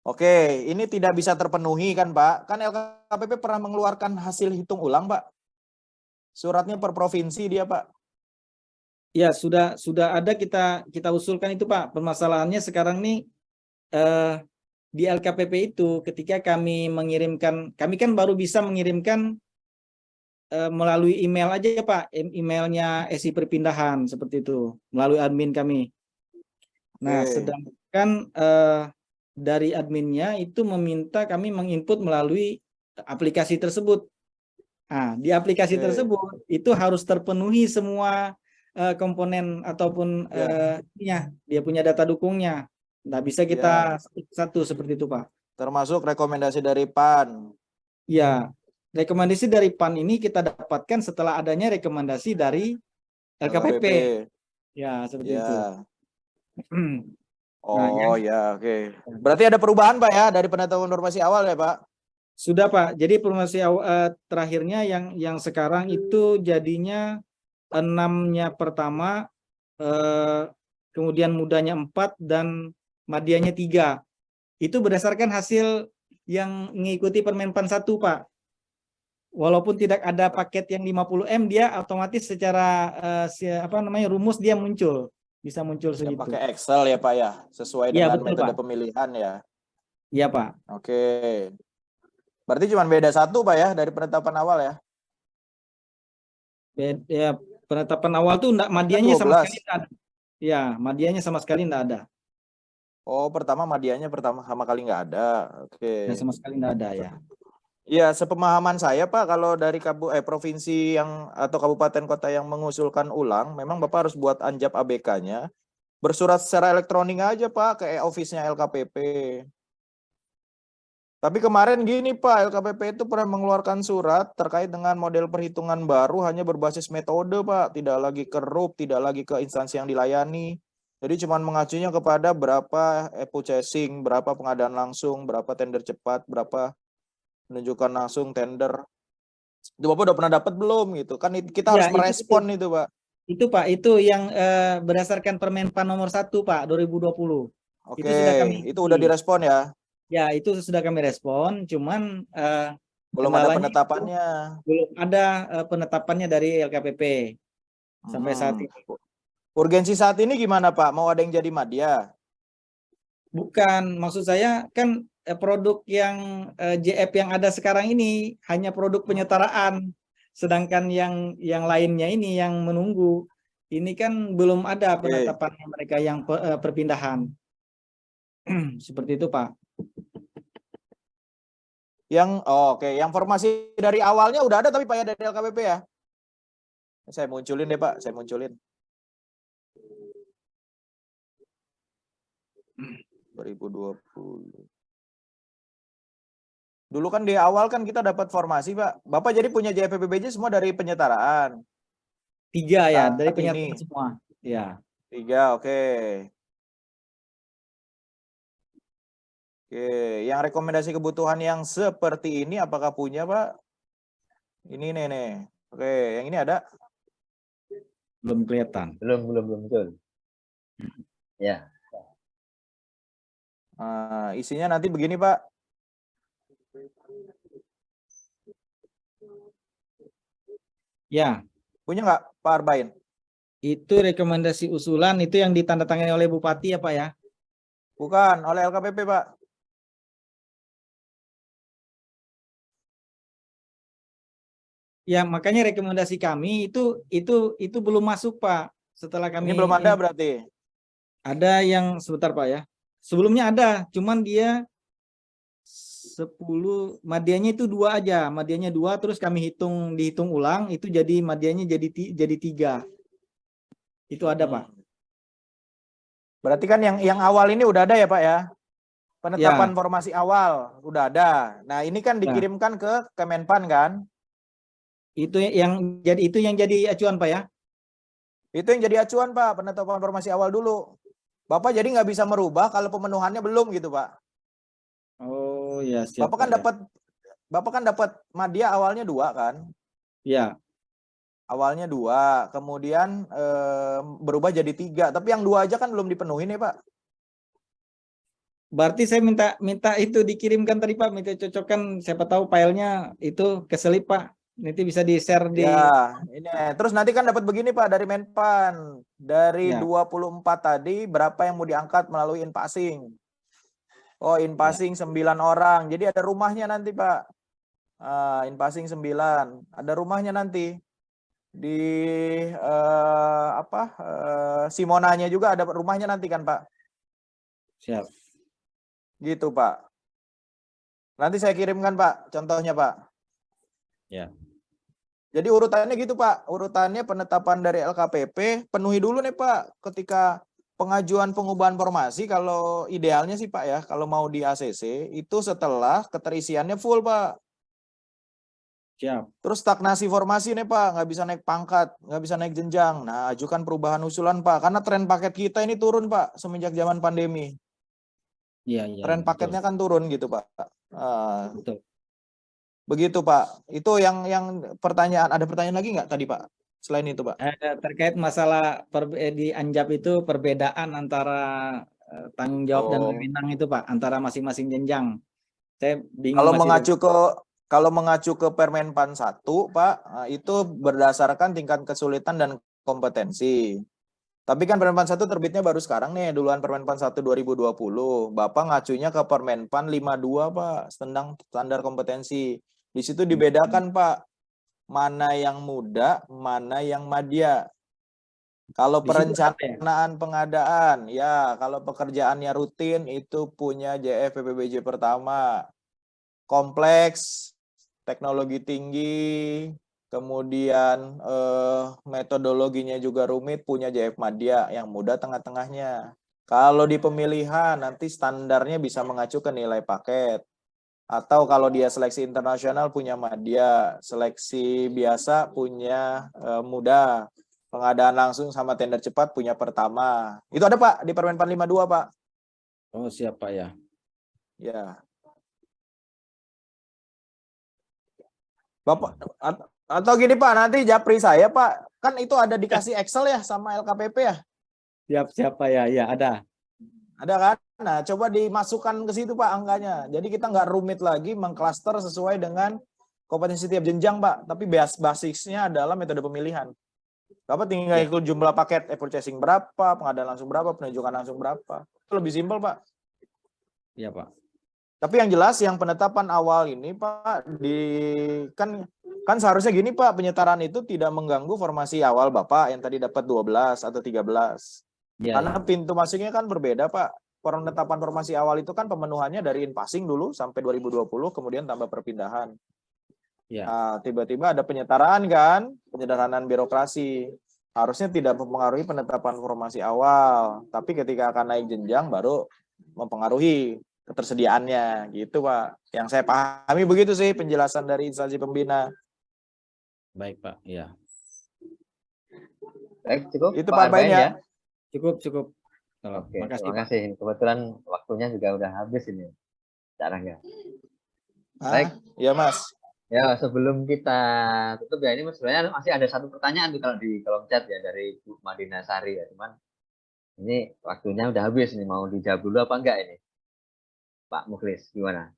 Oke, ini tidak bisa terpenuhi kan Pak? Kan LKPP pernah mengeluarkan hasil hitung ulang Pak. Suratnya per provinsi dia Pak. Ya, sudah ada kita usulkan itu Pak. Permasalahannya sekarang nih di LKPP itu ketika kami mengirimkan, kami kan baru bisa mengirimkan melalui email aja Pak, emailnya SI perpindahan seperti itu, melalui admin kami. Nah, sedangkan dari adminnya itu meminta kami menginput melalui aplikasi tersebut. Nah, di aplikasi tersebut itu harus terpenuhi semua komponen ataupun dia punya data dukungnya. Nggak bisa kita satu seperti itu Pak. Termasuk rekomendasi dari PAN. Ya, rekomendasi dari PAN ini kita dapatkan setelah adanya rekomendasi dari LKPP. Ya, seperti itu. Oke. Berarti ada perubahan Pak ya dari penetapan normasi awal ya Pak? Sudah Pak. Jadi normasi terakhirnya yang sekarang itu jadinya 6-nya pertama, kemudian mudanya 4 dan Madyanya 3. Itu berdasarkan hasil yang mengikuti Permenpan 1 Pak. Walaupun tidak ada paket yang 50M, dia otomatis secara rumus dia muncul. Bisa muncul segitu. Pakai Excel ya Pak ya, sesuai dengan metode pemilihan ya. Iya Pak. Oke. Berarti cuma beda 1 Pak ya dari penetapan awal ya? Ya, penetapan awal tuh Madyanya sama sekali tidak ada. Ya, Madyanya sama sekali tidak ada. Oh, pertama Madianya sama kali nggak ada. Oke. Dan sama sekali nggak ada ya. Ya, sepemahaman saya Pak, kalau dari provinsi yang atau kabupaten kota yang mengusulkan ulang, memang Bapak harus buat anjap ABK-nya, bersurat secara elektronik aja Pak ke office-nya LKPP. Tapi kemarin gini Pak, LKPP itu pernah mengeluarkan surat terkait dengan model perhitungan baru hanya berbasis metode Pak, tidak lagi ke RUP, tidak lagi ke instansi yang dilayani. Jadi cuma mengacunya kepada berapa purchasing, berapa pengadaan langsung, berapa tender cepat, berapa menunjukkan langsung tender. Itu Bapak udah pernah dapat belum gitu? Kan kita harus Ya, itu merespon itu Pak. Itu Pak, itu yang berdasarkan Permenpan nomor 1 Pak 2020. Oke, Itu sudah kami itu udah direspon ya? Ya, itu sudah kami respon, cuman Belum ada kendalanya penetapannya. belum ada penetapannya dari LKPP sampai saat ini. Urgensi saat ini gimana Pak? Mau ada yang jadi madya? Bukan, maksud saya kan produk yang JF yang ada sekarang ini hanya produk penyetaraan, sedangkan yang lainnya ini yang menunggu. Ini kan belum ada penetapannya mereka yang perpindahan. Seperti itu Pak. Oke, yang formasi dari awalnya udah ada tapi Pak ya dari LKPP ya? Saya munculin deh Pak, saya munculin. 2020. Dulu kan di awal kan kita dapat formasi Pak. Bapak jadi punya JFPBJ semua dari penyetaraan? 3 ya, dari Saat penyetaraan ini. semua. Ya. 3, oke. Oke, yang rekomendasi kebutuhan yang seperti ini apakah punya Pak? Ini nih. Oke, yang ini ada? Belum kelihatan. Belum muncul. Ya. Isinya nanti begini Pak. Ya. Punya nggak Pak Arbain? Itu rekomendasi usulan itu yang ditandatangani oleh Bupati ya Pak ya? Bukan, oleh LKPP Pak. Ya, makanya rekomendasi kami itu belum masuk Pak. Setelah kami Ini belum ada berarti. Ada yang sebentar Pak ya. Sebelumnya ada, cuman dia 10 madianya itu 2 aja. Madianya 2 terus kami dihitung ulang itu jadi madianya jadi 3. Itu ada Pak. Berarti kan yang awal ini udah ada ya Pak ya? Penetapan Ya. formasi awal udah ada. Nah, ini kan dikirimkan ke Kemenpan kan? Itu yang jadi acuan Pak ya? Itu yang jadi acuan Pak, penetapan formasi awal dulu. Bapak jadi nggak bisa merubah kalau pemenuhannya belum gitu Pak. Oh ya siap. Bapak kan dapat madya awalnya 2 kan? Ya. Awalnya 2, kemudian berubah jadi 3. Tapi yang 2 aja kan belum dipenuhi nih Pak. Berarti saya minta itu dikirimkan tadi Pak, minta cocokkan siapa tahu filenya itu keselip Pak. Nanti bisa di-share di. Ya, ini. Terus nanti kan dapat begini Pak dari Menpan. Dari Ya. 24 tadi berapa yang mau diangkat melalui in-passing? Oh, in-passing 9 orang. Jadi ada rumahnya nanti Pak. In-passing 9. Ada rumahnya nanti. Di Simonanya juga ada rumahnya nanti kan Pak. Siap. Gitu Pak. Nanti saya kirimkan Pak, contohnya Pak. Ya. Jadi urutannya gitu Pak, urutannya penetapan dari LKPP penuhi dulu nih Pak. Ketika pengajuan pengubahan formasi, kalau idealnya sih Pak ya, kalau mau di ACC itu setelah keterisiannya full Pak. Siap. Terus stagnasi formasi nih Pak, nggak bisa naik pangkat, nggak bisa naik jenjang. Nah, ajukan perubahan usulan Pak, karena tren paket kita ini turun Pak semenjak zaman pandemi. Iya. Tren paketnya kan turun gitu Pak. Betul. Begitu Pak. Itu yang pertanyaan. Ada pertanyaan lagi nggak tadi Pak? Selain itu Pak. Terkait masalah di Anjap itu perbedaan antara tanggung jawab dan wewenang itu Pak, antara masing-masing jenjang. Saya bingung. Kalau mengacu ke Permenpan 1 Pak, itu berdasarkan tingkat kesulitan dan kompetensi. Tapi kan Permenpan 1 terbitnya baru sekarang nih, duluan Permenpan 1 2020. Bapak ngacunya ke Permenpan 52 Pak, standar kompetensi. Di situ dibedakan Pak, mana yang muda, mana yang madya. Kalau Di situ ada ya? perencanaan pengadaan, ya kalau pekerjaannya rutin itu punya JF PPBJ pertama. Kompleks, teknologi tinggi, kemudian metodologinya juga rumit, punya JF Madya yang mudah tengah-tengahnya. Kalau di pemilihan nanti standarnya bisa mengacu ke nilai paket. Atau kalau dia seleksi internasional punya Madya, seleksi biasa punya mudah. Pengadaan langsung sama tender cepat punya pertama. Itu ada Pak di Permen 452 Pak. Oh, siap Pak ya. Ya. Bapak atau gini Pak, nanti japri saya Pak, kan itu ada dikasih Excel ya sama LKPP ya? Siap Pak ya, ya ada. Ada kan? Nah, coba dimasukkan ke situ Pak angkanya. Jadi kita nggak rumit lagi mengklaster sesuai dengan kompetensi tiap jenjang Pak, tapi basisnya adalah metode pemilihan. Bapak tinggal Ya. ikut jumlah paket, purchasing berapa, pengadaan langsung berapa, penunjukan langsung berapa. Itu lebih simpel Pak. Iya Pak. Tapi yang jelas yang penetapan awal ini Pak kan seharusnya gini Pak, penyetaraan itu tidak mengganggu formasi awal Bapak yang tadi dapat 12 atau 13. Ya, Karena pintu masuknya kan berbeda Pak. Penetapan formasi awal itu kan pemenuhannya dari in-passing dulu sampai 2020 kemudian tambah perpindahan. ya. Nah, tiba-tiba ada penyetaraan kan, penyederhanaan birokrasi. Harusnya tidak mempengaruhi penetapan formasi awal, tapi ketika akan naik jenjang baru mempengaruhi ketersediaannya, gitu Pak. Yang saya pahami begitu sih penjelasan dari instansi pembina. Baik Pak, ya. Baik, cukup Itu Pak Pak Arbain Arbain ya. Cukup. Oke, Makasih terima Pak. kasih. Kebetulan waktunya juga udah habis ini. Cara nggak? Ah, Baik. ya Mas. Ya, sebelum kita tutup ya, ini sebenarnya masih ada satu pertanyaan tuh kalau di kolom chat ya dari Bu Madina Sari ya, cuman ini waktunya udah habis nih, mau dijawab dulu apa enggak ini? Pak Mukhlis, gimana?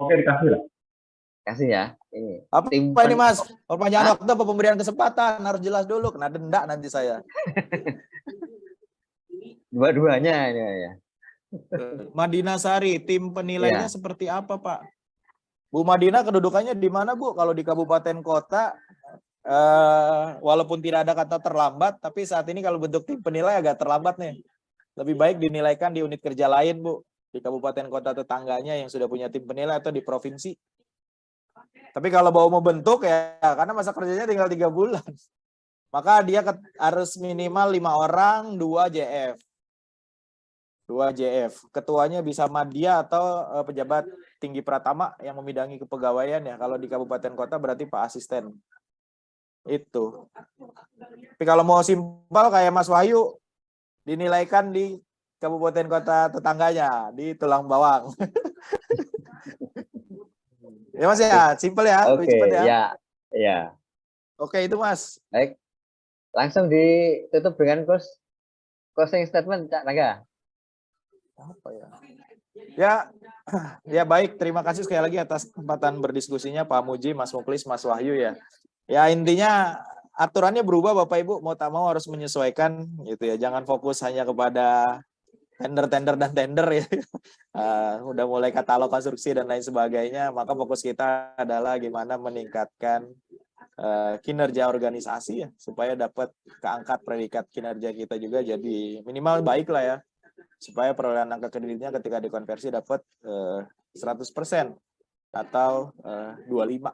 Oke, dikasih lah. Kasih ya. Ini Apa tim ini Mas? Perpanjangan Hah? waktu apa pemberian kesempatan? Harus jelas dulu, kena denda nanti saya. dua-duanya ini ya. Madina Sari, tim penilainya Iya. seperti apa Pak? Bu Madina kedudukannya di mana Bu? Kalau di kabupaten kota, walaupun tidak ada kata terlambat, tapi saat ini kalau bentuk tim penilai agak terlambat nih. Lebih baik dinilaikan di unit kerja lain Bu, di kabupaten kota tetangganya yang sudah punya tim penilai atau di provinsi. Tapi kalau mau bentuk ya, karena masa kerjanya tinggal 3 bulan. Maka dia harus minimal 5 orang, 2 JF. 2 JF. Ketuanya bisa Madya atau pejabat tinggi pratama yang memidangi kepegawaian ya. Kalau di kabupaten kota berarti Pak Asisten. Itu. Tapi kalau mau simpel kayak Mas Wahyu, dinilaikan di kabupaten kota tetangganya, di Tulang Bawang. Ya Mas ya, simpel ya, lebih Oke, cepat ya. ya. Oke, itu Mas. Baik. Langsung ditutup dengan closing statement, Cak Naga. Apa ya? Ya baik, terima kasih sekali lagi atas kesempatan berdiskusinya Pak Muji, Mas Mukhlis, Mas Wahyu ya. Ya intinya aturannya berubah Bapak Ibu, mau tak mau harus menyesuaikan gitu ya. Jangan fokus hanya kepada tender dan tender ya. Udah mulai katalog konstruksi dan lain sebagainya, maka fokus kita adalah gimana meningkatkan kinerja organisasi ya, supaya dapat keangkat predikat kinerja kita juga jadi minimal baik lah ya, supaya perolehan angka kreditnya ketika dikonversi dapat 100% atau 25.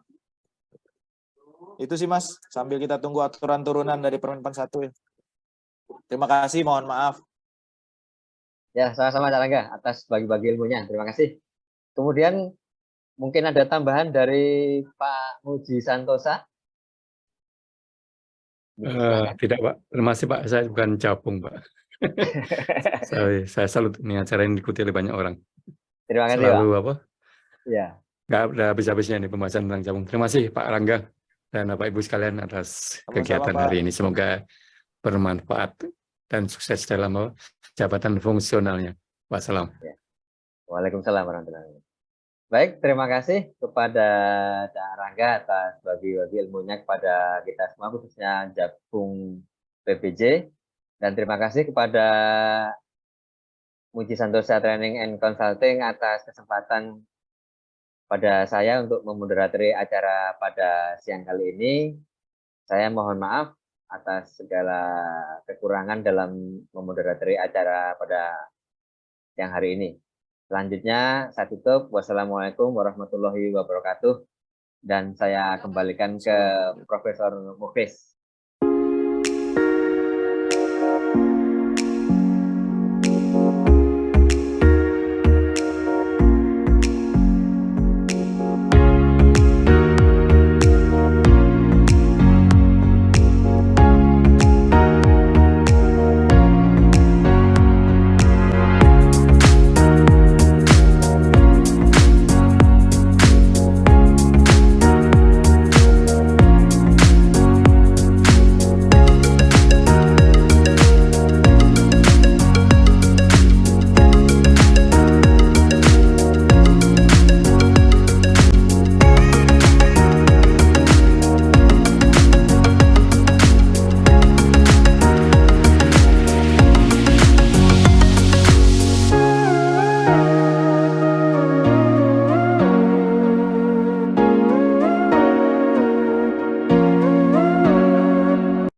Itu sih Mas, sambil kita tunggu aturan turunan dari Permen 41 ya. Terima kasih, mohon maaf. Ya, sama-sama Cak Naga atas bagi-bagi ilmunya. Terima kasih. Kemudian mungkin ada tambahan dari Pak Muji Santosa. Tidak Pak, terima kasih Pak. Saya bukan capung Pak. saya salut nih acara ini diikuti oleh banyak orang. Terima kasih Selalu Pak. apa? Ya. Nggak ada habis-habisnya nih pembahasan tentang capung. Terima kasih Pak Rangga dan Bapak Ibu sekalian atas Sama-sama, kegiatan Pak. hari ini. Semoga bermanfaat dan sukses dalam jabatan fungsionalnya. Wassalam. Ya. Waalaikumsalam warahmatullahi wabarakatuh. Baik, terima kasih kepada Cak Rangga atas bagi-bagi ilmunya kepada kita semua, khususnya Japung PPJ. Dan terima kasih kepada Muji Santosa Training and Consulting atas kesempatan pada saya untuk memoderatori acara pada siang kali ini. Saya mohon maaf atas segala kekurangan dalam memoderatori acara pada siang hari ini. Selanjutnya saya tutup. Wassalamualaikum warahmatullahi wabarakatuh. Dan saya kembalikan ke Profesor Muklis.